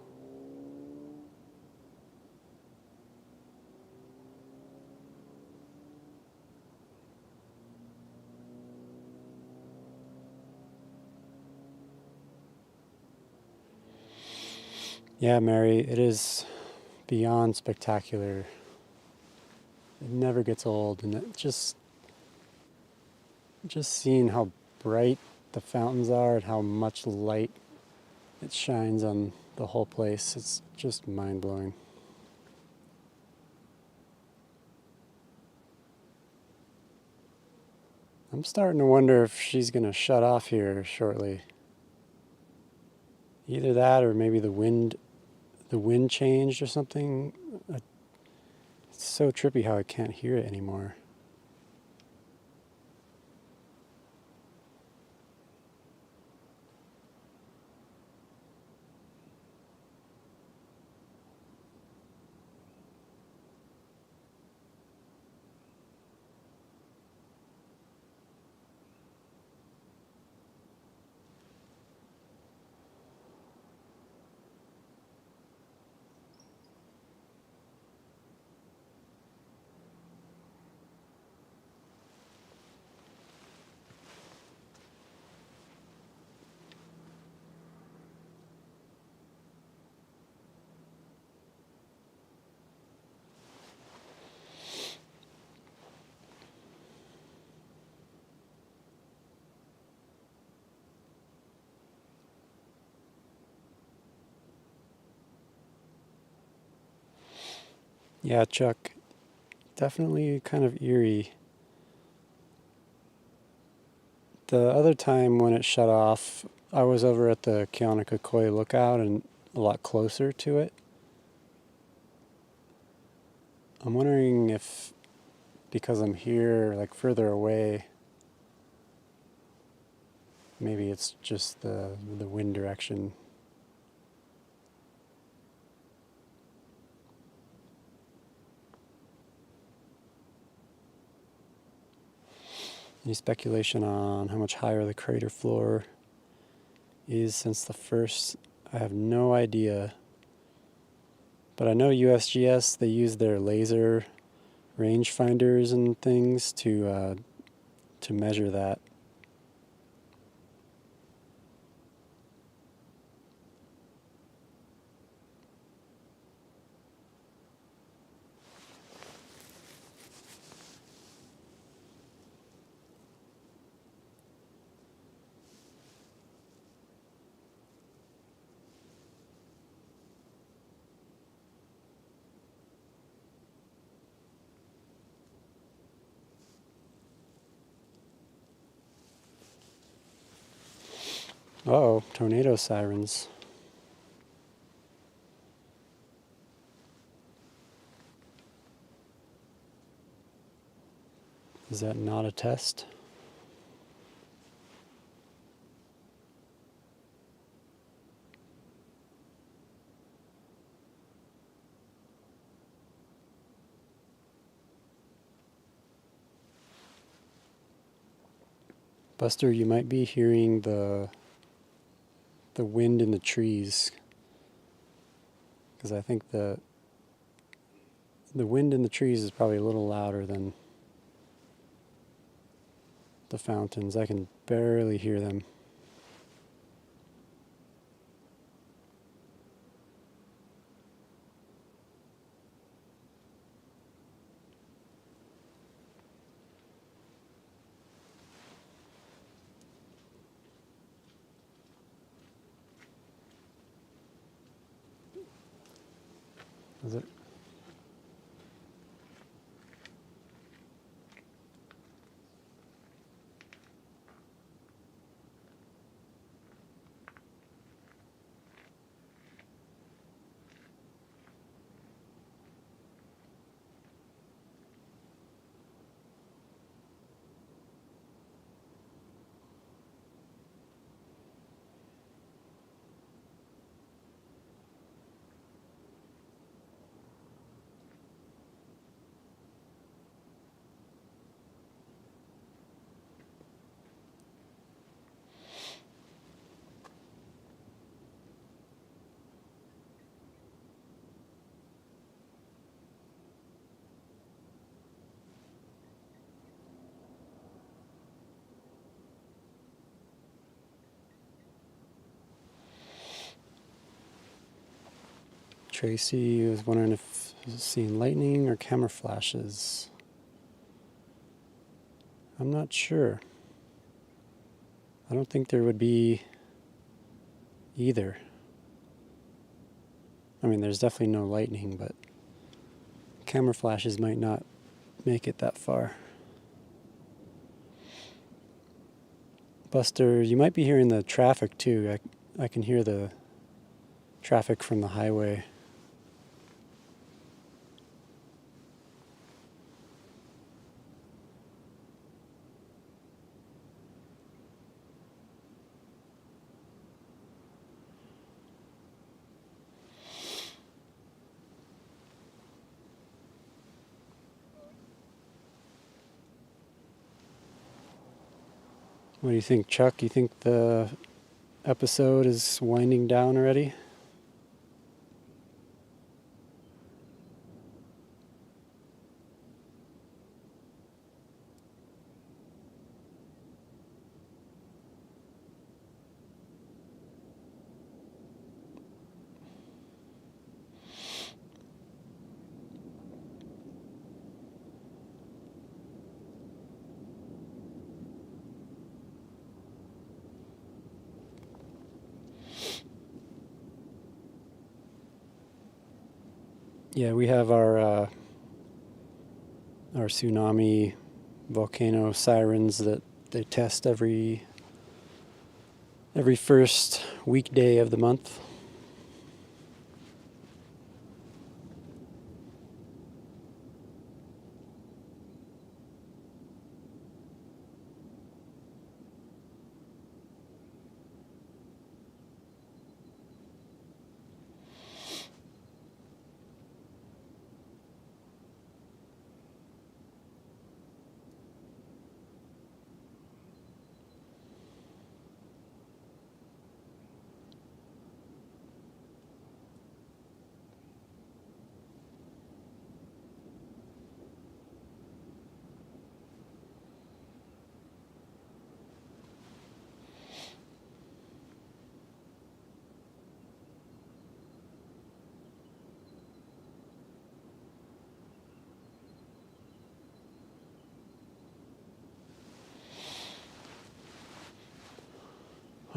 Yeah, Mary, it is beyond spectacular. It never gets old, and it just seeing how bright the fountains are and how much light it shines on the whole place, it's just mind-blowing. I'm starting to wonder if she's going to shut off here shortly. Either that, or maybe the wind changed or something. It's so trippy how I can't hear it anymore. Yeah, Chuck, definitely kind of eerie. The other time when it shut off, I was over at the Kīlauea lookout and a lot closer to it. I'm wondering if, because I'm here, like further away, maybe it's just the wind direction. Any speculation on how much higher the crater floor is since the first? I have no idea. But I know USGS, they use their laser rangefinders and things to measure that. Uh-oh, tornado sirens. Is that not a test? Buster, you might be hearing the wind in the trees, because I think the wind in the trees is probably a little louder than the fountains. I can barely hear them. Is it? Tracy was wondering if seeing lightning or camera flashes. I'm not sure. I don't think there would be either. I mean, there's definitely no lightning, but camera flashes might not make it that far. Buster, you might be hearing the traffic too. I can hear the traffic from the highway. What do you think, Chuck? You think the episode is winding down already? Yeah, we have our tsunami volcano sirens that they test every first weekday of the month.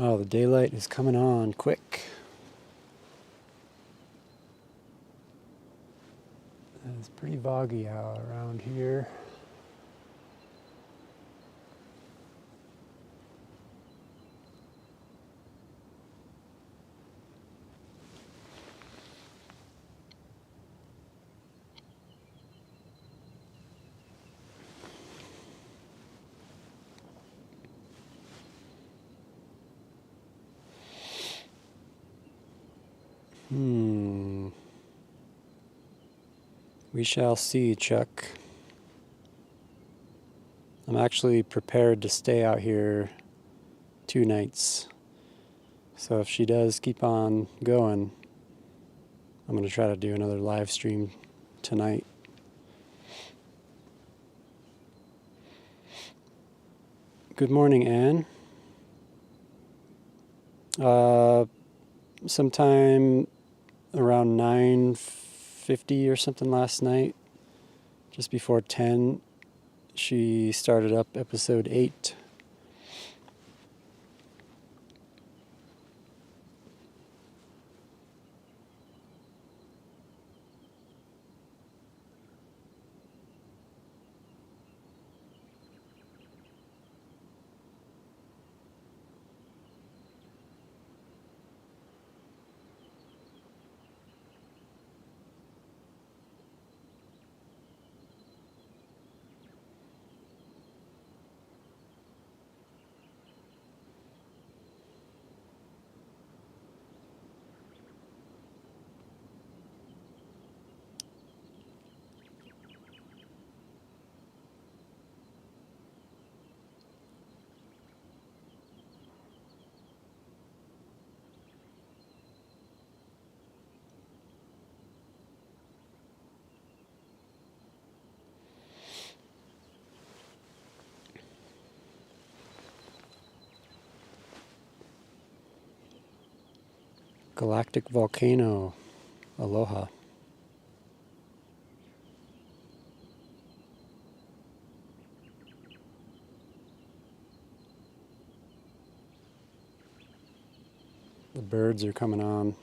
Oh, the daylight is coming on quick. It's pretty foggy out around here. We shall see, Chuck. I'm actually prepared to stay out here 2 nights. So if she does keep on going, I'm going to try to do another live stream tonight. Good morning, Anne. Sometime around 9:50 or something last night, just before 10, she started up episode 8. Galactic volcano. Aloha. The birds are coming on.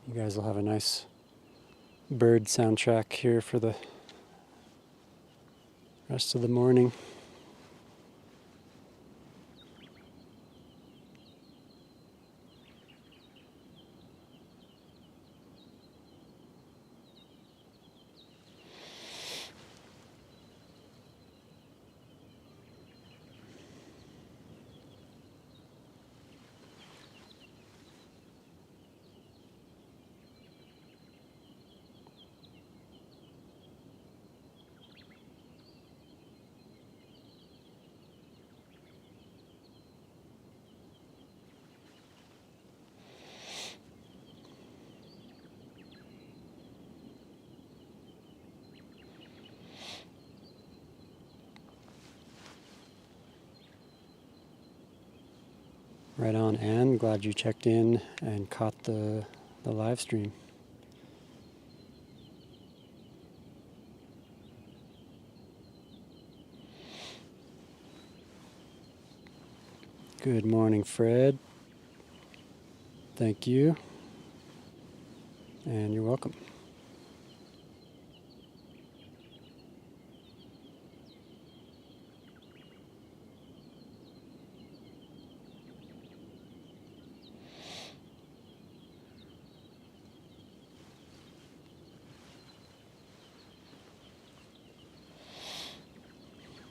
You guys will have a nice bird soundtrack here for the rest of the morning. Right on, Anne. Glad you checked in and caught the live stream. Good morning, Fred. Thank you. And you're welcome.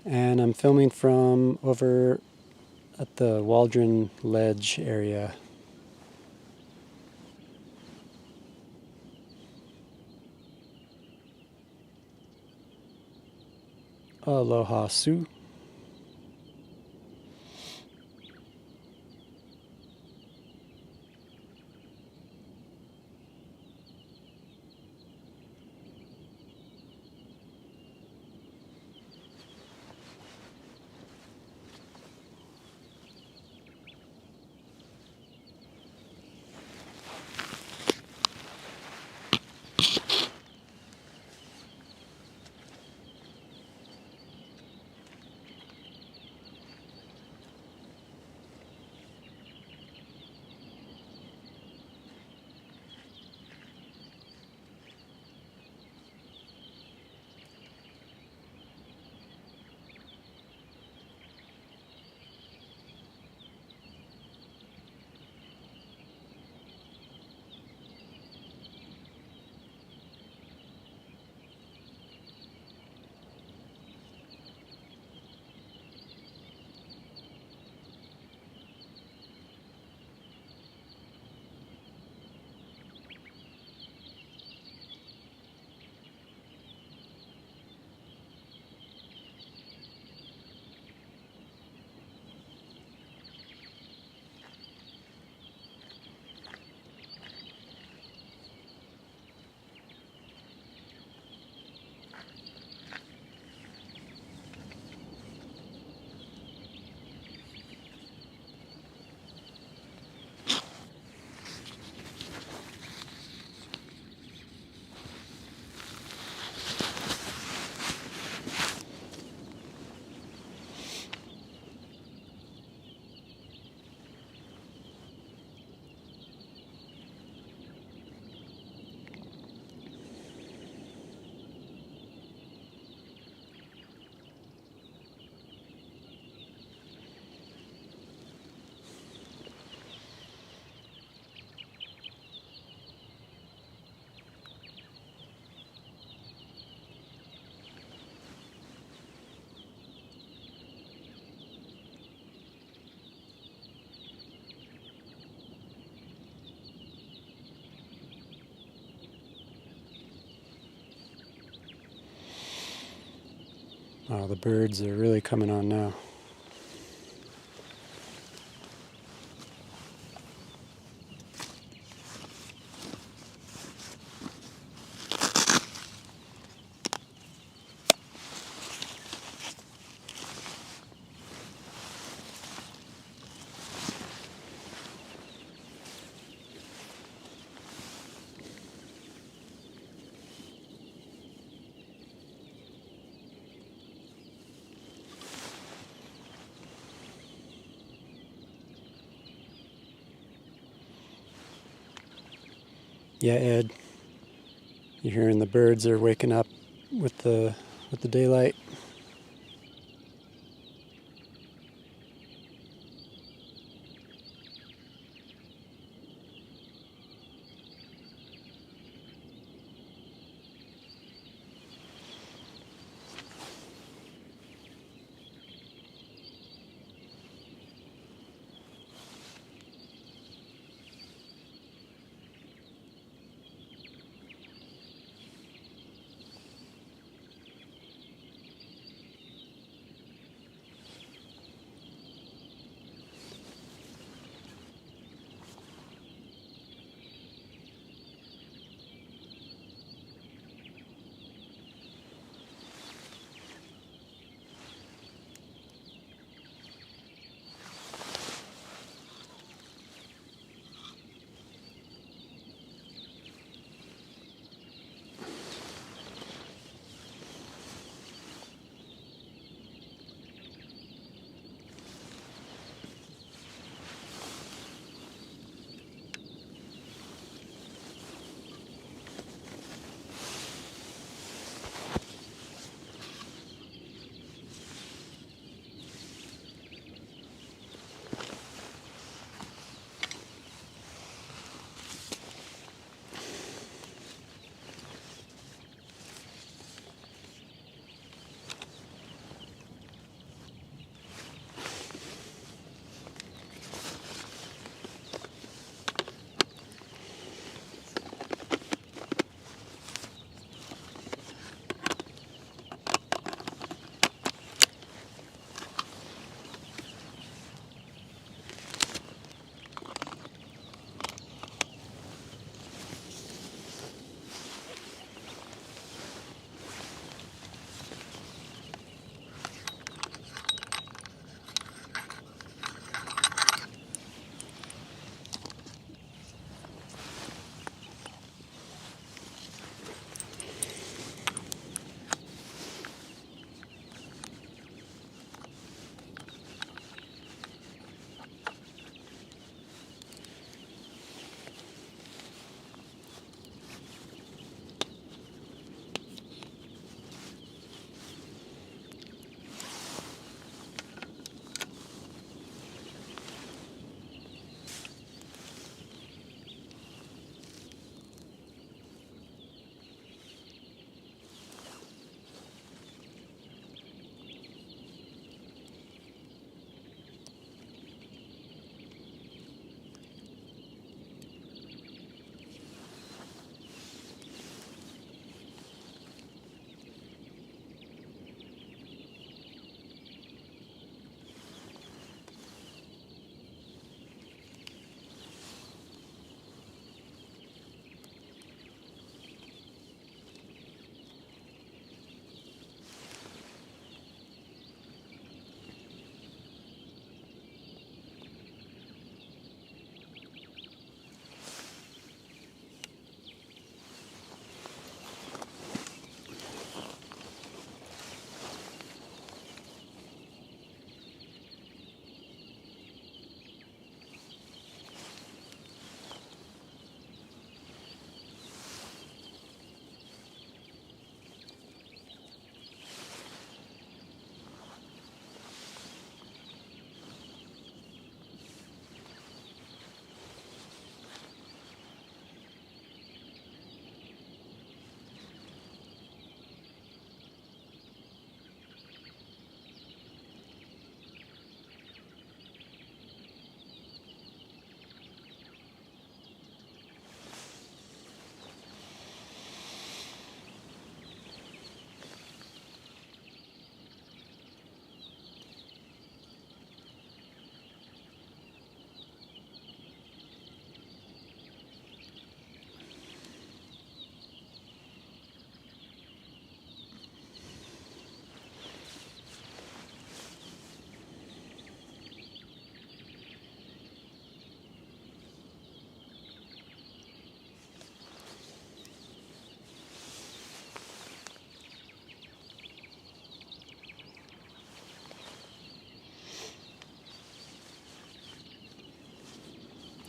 And I'm filming from over at the Waldron Ledge area. Aloha, Sue. Oh, the birds are really coming on now. Yeah, Ed, you're hearing the birds are waking up with the daylight.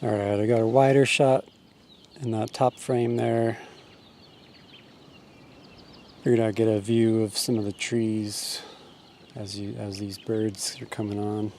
Alright, I got a wider shot in that top frame there. Figured I'd get a view of some of the trees as these birds are coming on.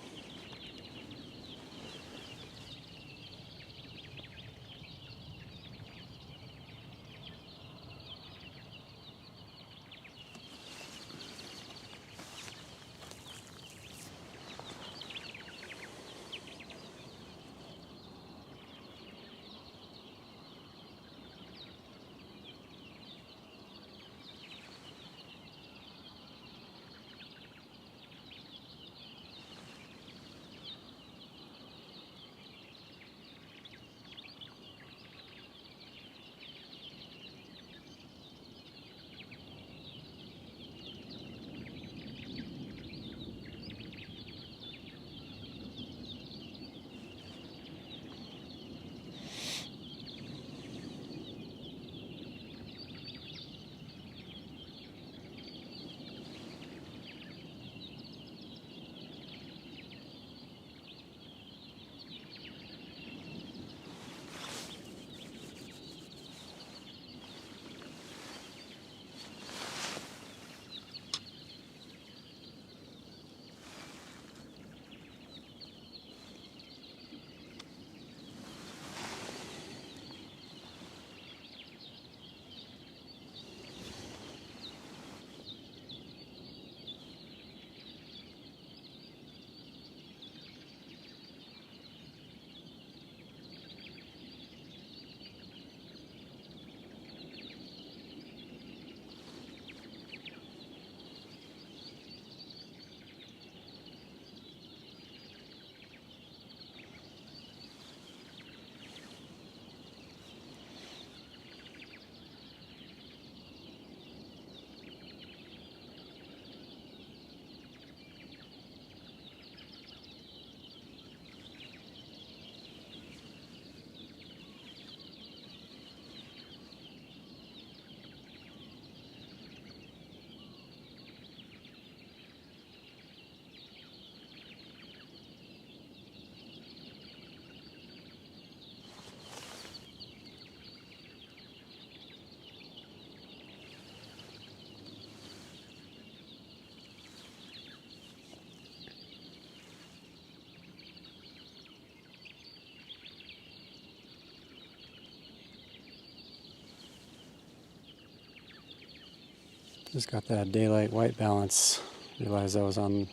Just got that daylight white balance. Realized I was on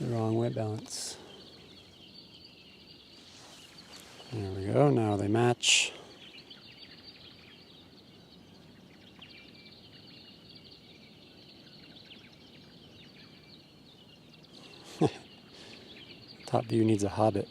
the wrong white balance. There we go, now they match. Top view needs a hobbit.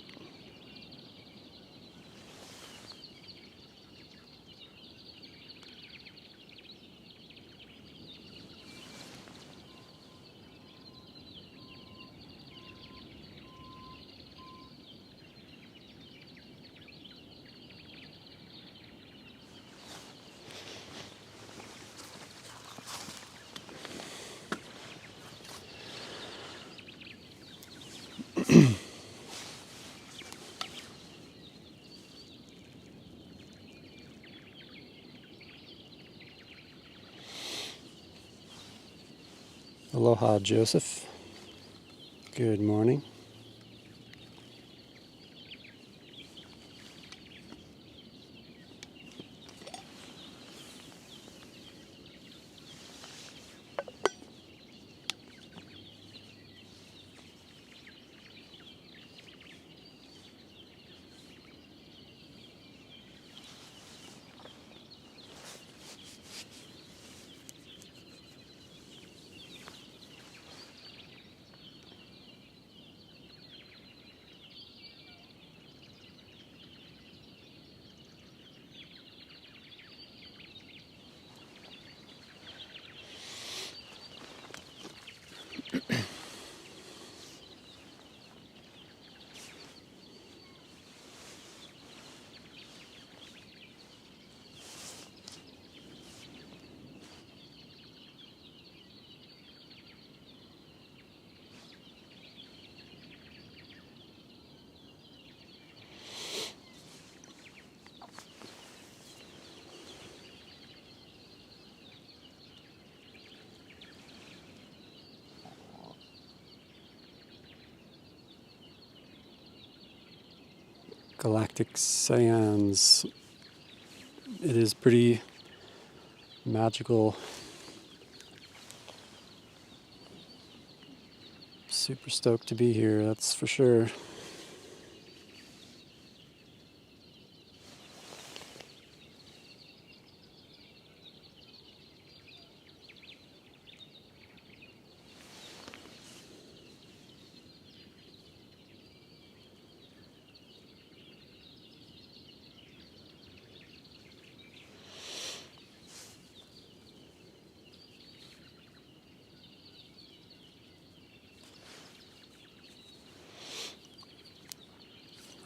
Aloha, Joseph. Good morning. galactic sands. It is pretty magical. Super stoked to be here, that's for sure.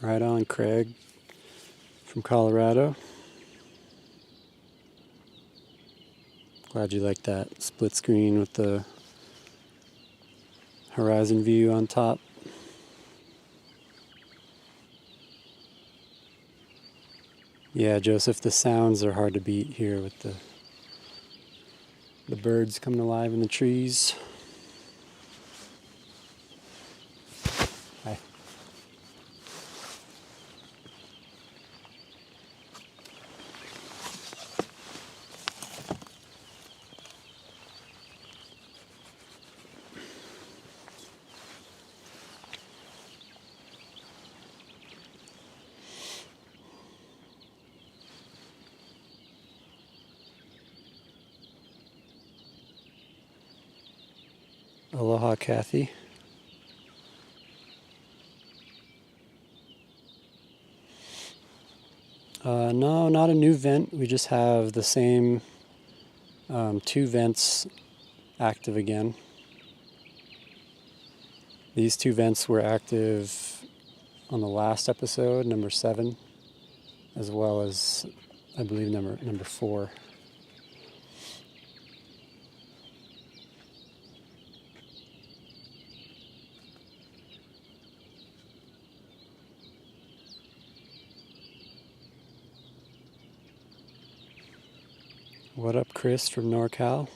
Right on, Craig, from Colorado. Glad you like that split screen with the horizon view on top. Yeah, Joseph, the sounds are hard to beat here with the birds coming alive in the trees. Hi. Aloha, Kathy. No, not a new vent. We just have the same 2 vents active again. These 2 vents were active on the last episode, number 7, as well as, I believe, number 4. What up, Chris from NorCal?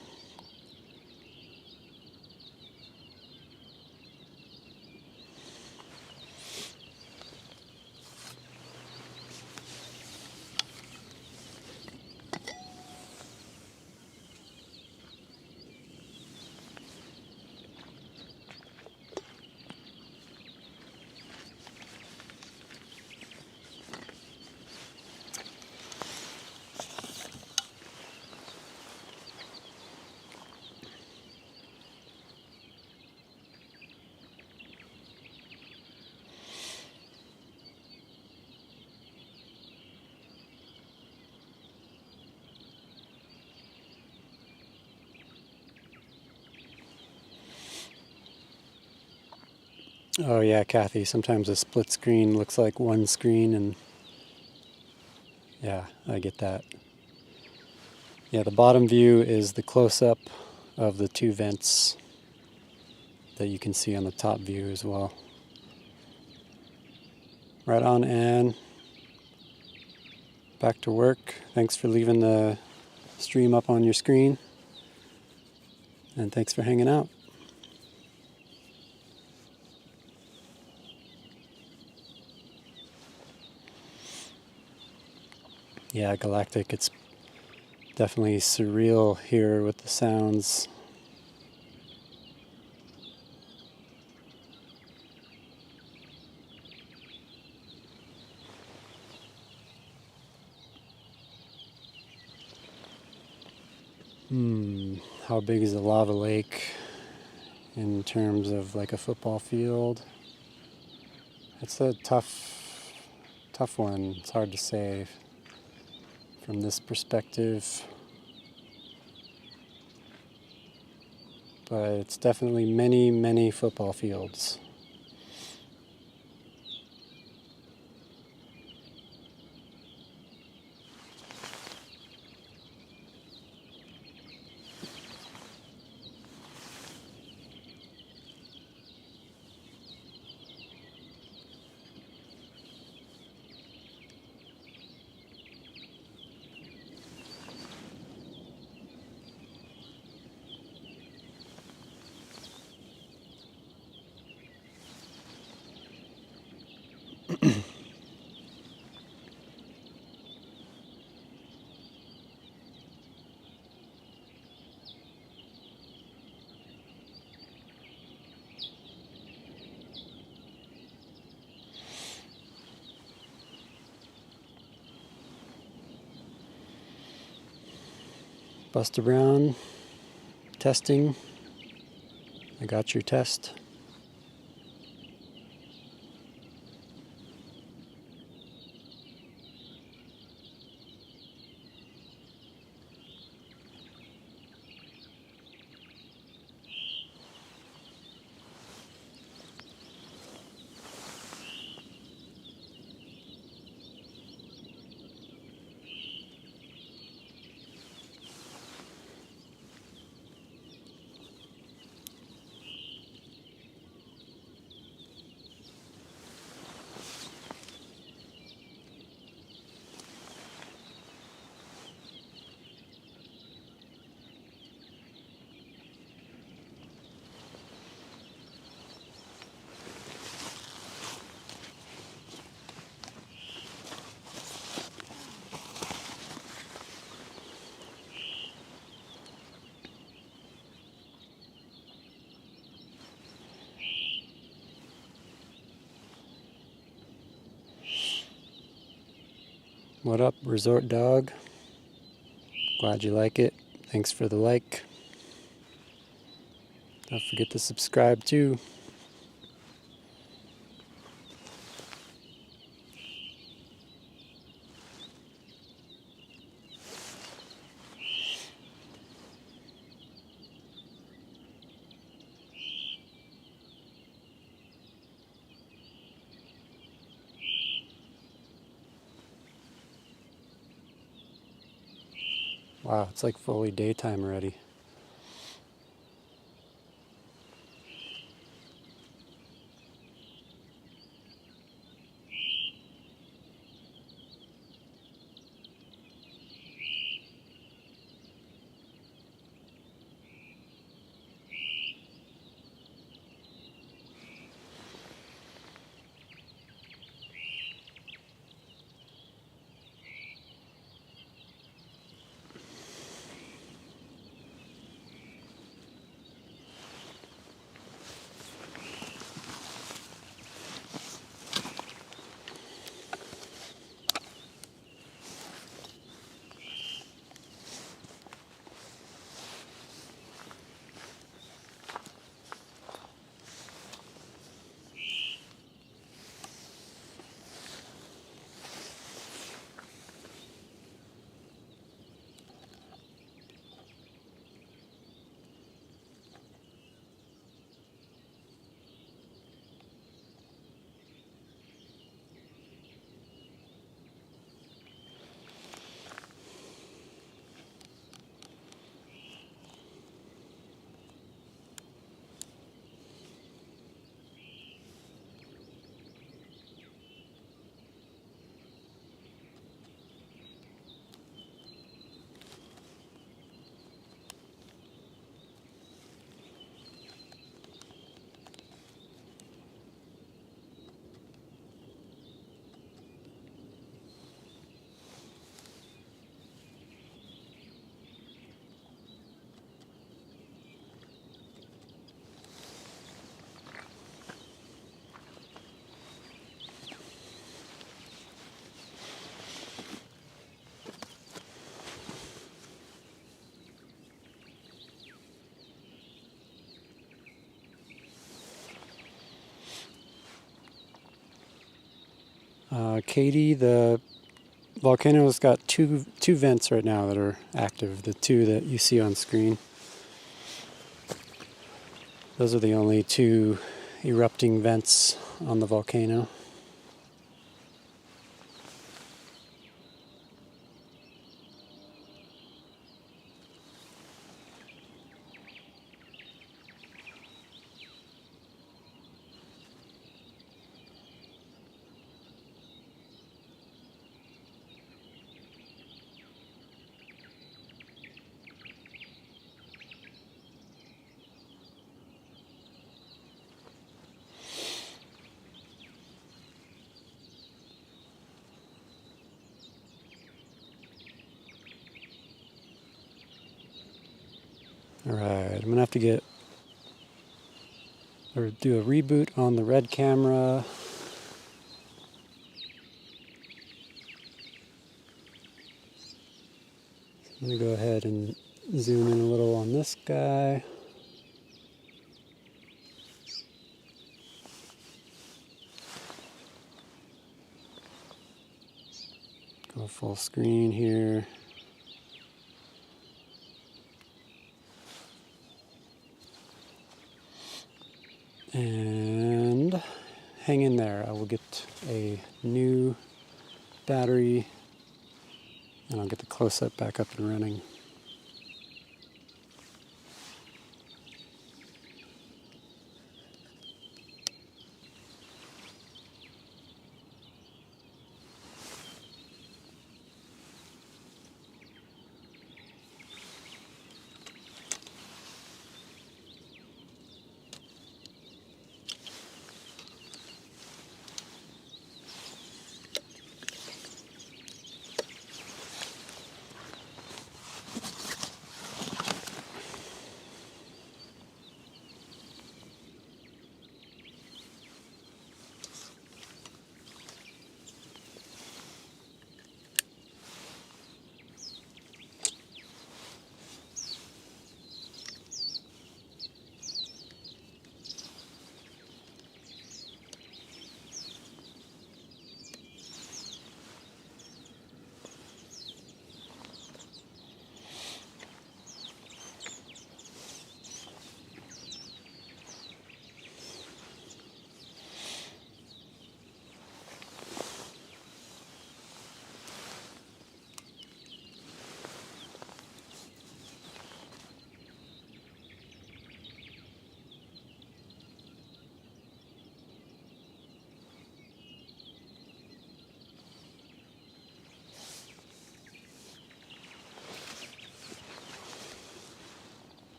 Oh yeah, Kathy, sometimes a split screen looks like one screen, and yeah, I get that. Yeah, the bottom view is the close-up of the 2 vents that you can see on the top view as well. Right on, Anne. Back to work. Thanks for leaving the stream up on your screen. And thanks for hanging out. Yeah, Galactic, it's definitely surreal here with the sounds. How big is a lava lake in terms of like a football field? It's a tough one. It's hard to say from this perspective. But it's definitely many, many football fields. Buster Brown, testing. I got your test. What up, Resort Dog? Glad you like it. Thanks for the like. Don't forget to subscribe too. Wow, it's like fully daytime already. Katie, the volcano's got two vents right now that are active, the two that you see on screen. Those are the only two erupting vents on the volcano. Alright, I'm gonna have to do a reboot on the red camera. I'm gonna go ahead and zoom in a little on this guy. Go full screen here. And hang in there. I will get a new battery and I'll get the close-up back up and running.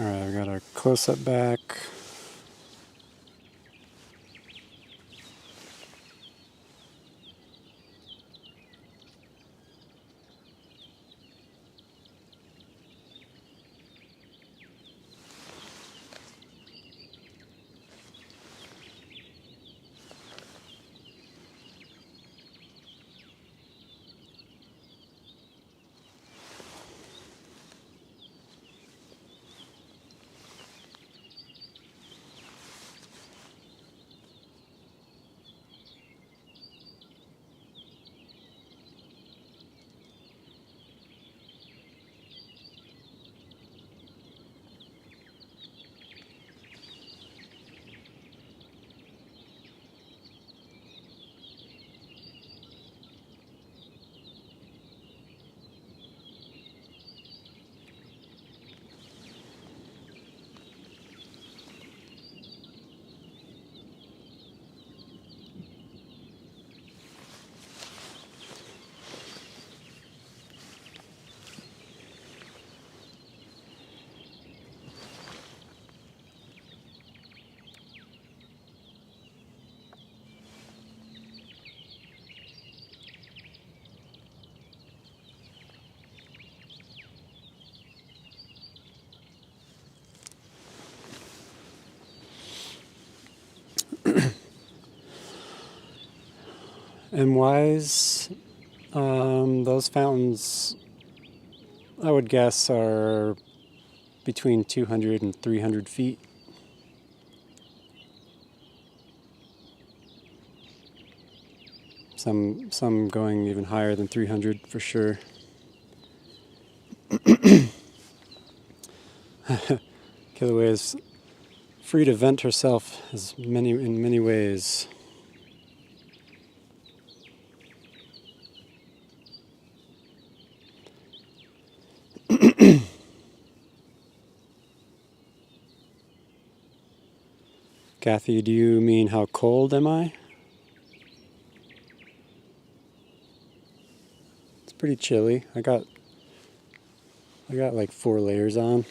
All right, we got our close-up back. And wise, those fountains, I would guess, are between 200 and 300 feet. Some going even higher than 300 for sure. Kilauea is free to vent herself in many ways. Kathy, do you mean how cold am I? It's pretty chilly. I got like 4 layers on.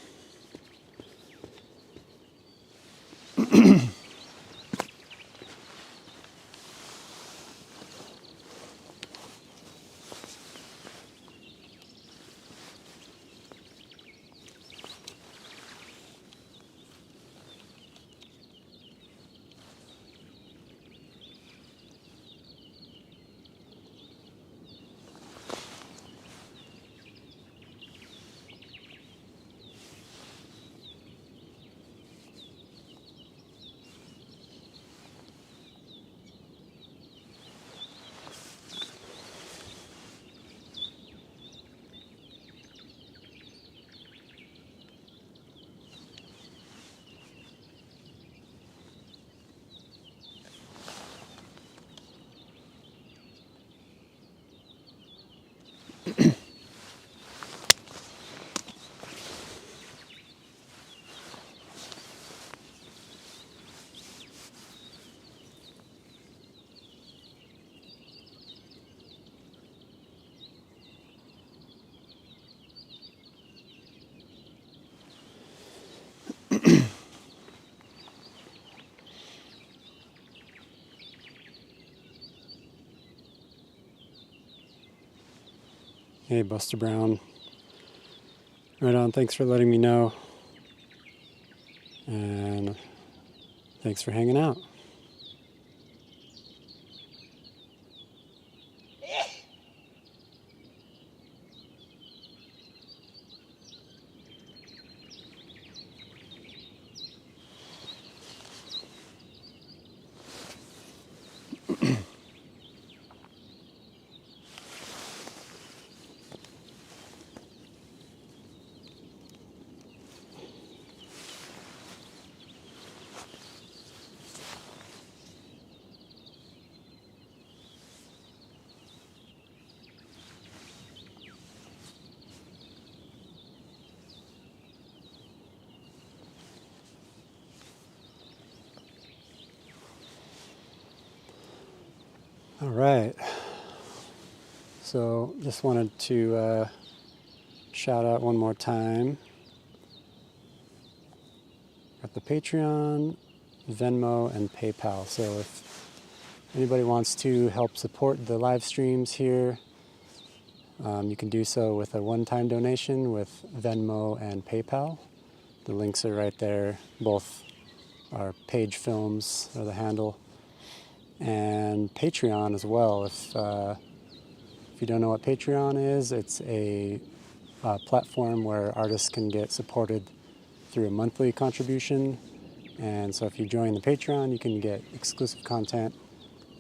Hey, Buster Brown. Right on. Thanks for letting me know. And thanks for hanging out. All right. So just wanted to shout out one more time at the Patreon, Venmo, and PayPal. So if anybody wants to help support the live streams here, you can do so with a one-time donation with Venmo and PayPal. The links are right there. Both are Page Films, or the handle, and Patreon as well. If you don't know what Patreon is, it's a platform where artists can get supported through a monthly contribution. And so if you join the Patreon, you can get exclusive content,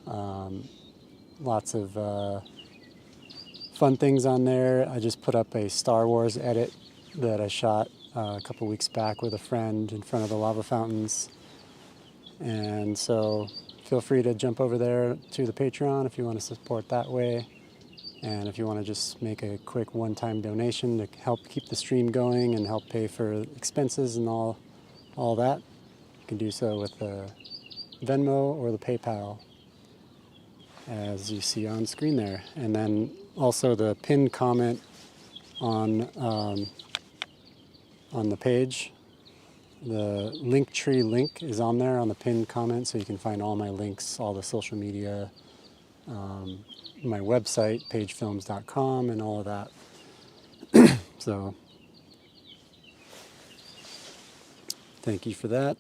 lots of fun things on there. I just put up a Star Wars edit that I shot a couple weeks back with a friend in front of the lava fountains. And so feel free to jump over there to the Patreon if you want to support that way. And if you want to just make a quick one-time donation to help keep the stream going and help pay for expenses and all that, you can do so with the Venmo or the PayPal, as you see on screen there. And then also the pinned comment on the page, the Linktree link is on there on the pinned comment, so you can find all my links, all the social media, my website, pagefilms.com, and all of that. So thank you for that.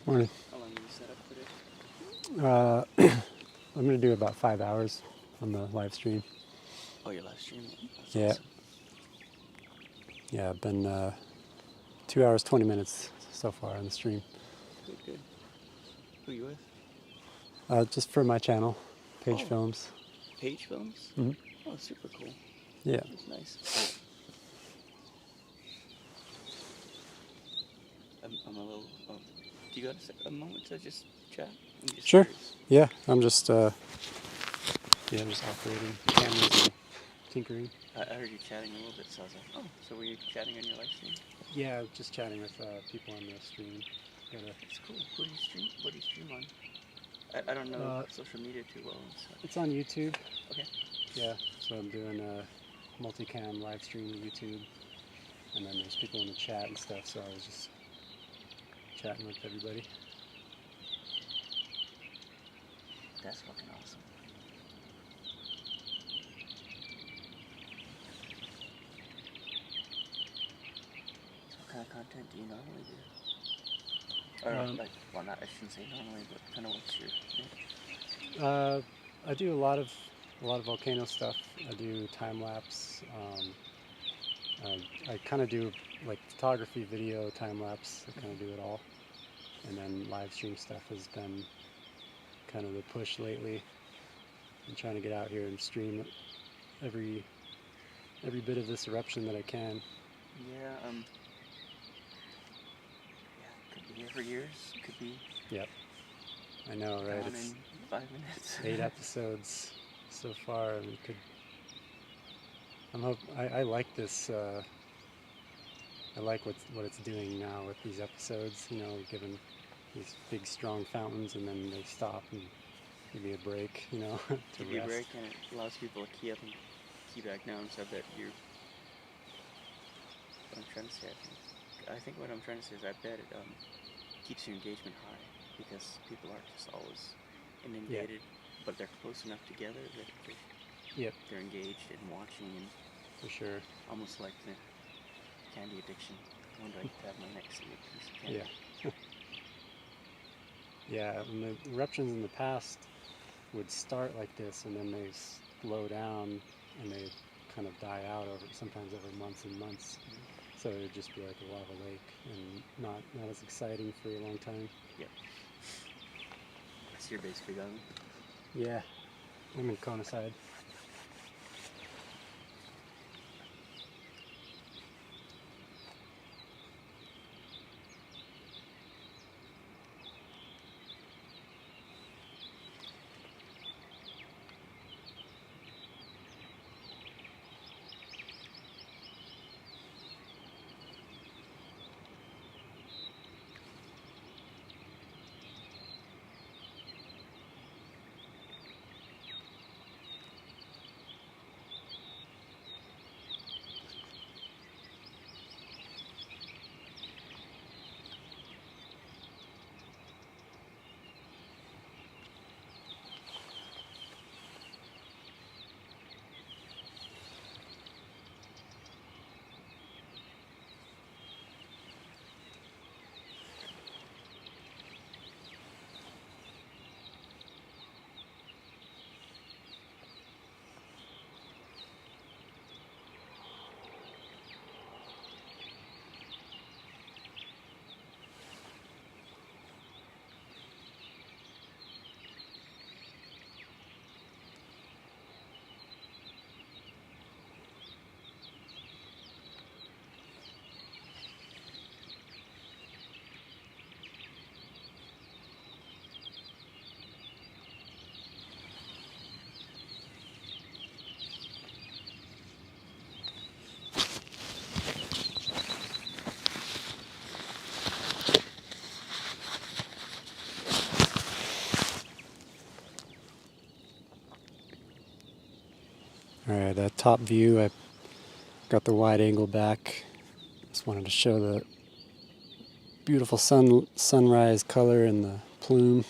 Morning. How long did you set up today? I'm going to do about 5 hours on the live stream. Oh, your live stream? That's Yeah. awesome. Yeah, I've been 2 hours, 20 minutes so far on the stream. Good, good. Who are you with? Just for my channel, Page Oh. Films. Page Films? Mm-hmm. Oh, super cool. Yeah. That's nice. I'm a little... do you got a moment to just chat? I'm just Sure. curious. Yeah, I'm just operating cameras and tinkering. I heard you chatting a little bit, so I was like, oh, so were you chatting on your live stream? Yeah, just chatting with people on the stream. It's cool. Who do you stream? What do you stream on? I don't know social media too well. So. It's on YouTube. Okay. Yeah, so I'm doing a Multicam live stream to YouTube, and then there's people in the chat and stuff, so I was just chatting with everybody. That's fucking awesome. So what kind of content do you normally do? Or well, not, I shouldn't say normally, but kind of what's your niche? I do a lot of volcano stuff. I do time lapse. I kind of do like photography, video, time lapse. I kind of do it all. And then live stream stuff has been kind of the push lately. I'm trying to get out here and stream every bit of this eruption that I can. Yeah, could be here for years. Could be. Yep. I know, right? It's in 5 minutes. 8 episodes so far, and we could. I like this. I like what it's doing now with these episodes. You know, given these big, strong fountains, and then they stop and give you a break. You know, to give you a rest. break, and it allows people to key up and key back down. So I bet you're. What I'm trying to say, I think what I'm trying to say is I bet it keeps your engagement high because people aren't just always inundated, but they're close enough together that they're engaged and watching, and for sure, almost like the candy addiction. When do I have my next piece of candy? Yeah. And the eruptions in the past would start like this, and then they slow down, and they kind of die out sometimes over months and months. Mm-hmm. So it would just be like a lava lake, and not as exciting for a long time. Yep. So you're basically done? Yeah, I'm in Kona side. Alright, that top view, I got the wide angle back. Just wanted to show the beautiful sunrise color in the plume.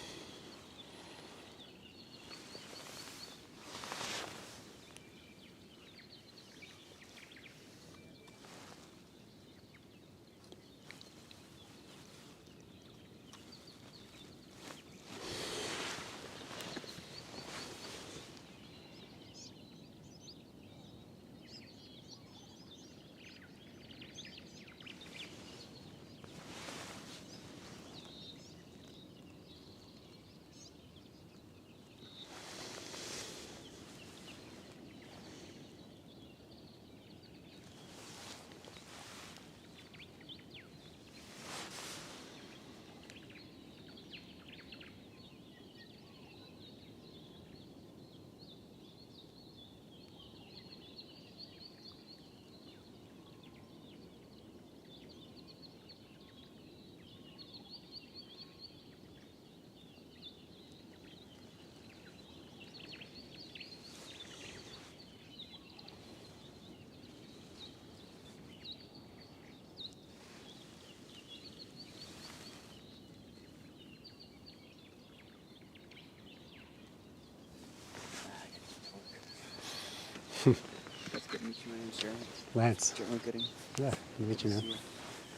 That's good to meet you. My name's Jeremy. Lance. Jeremy Gooding. Yeah, good to meet you, man. See ya.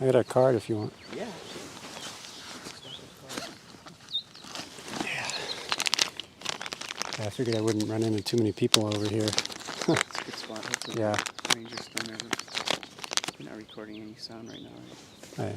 I got a card if you want. Yeah. Yeah, I figured I wouldn't run into too many people over here. It's a good spot. Hopefully Yeah. the rangers don't ever. You're not recording any sound right now, right? I am.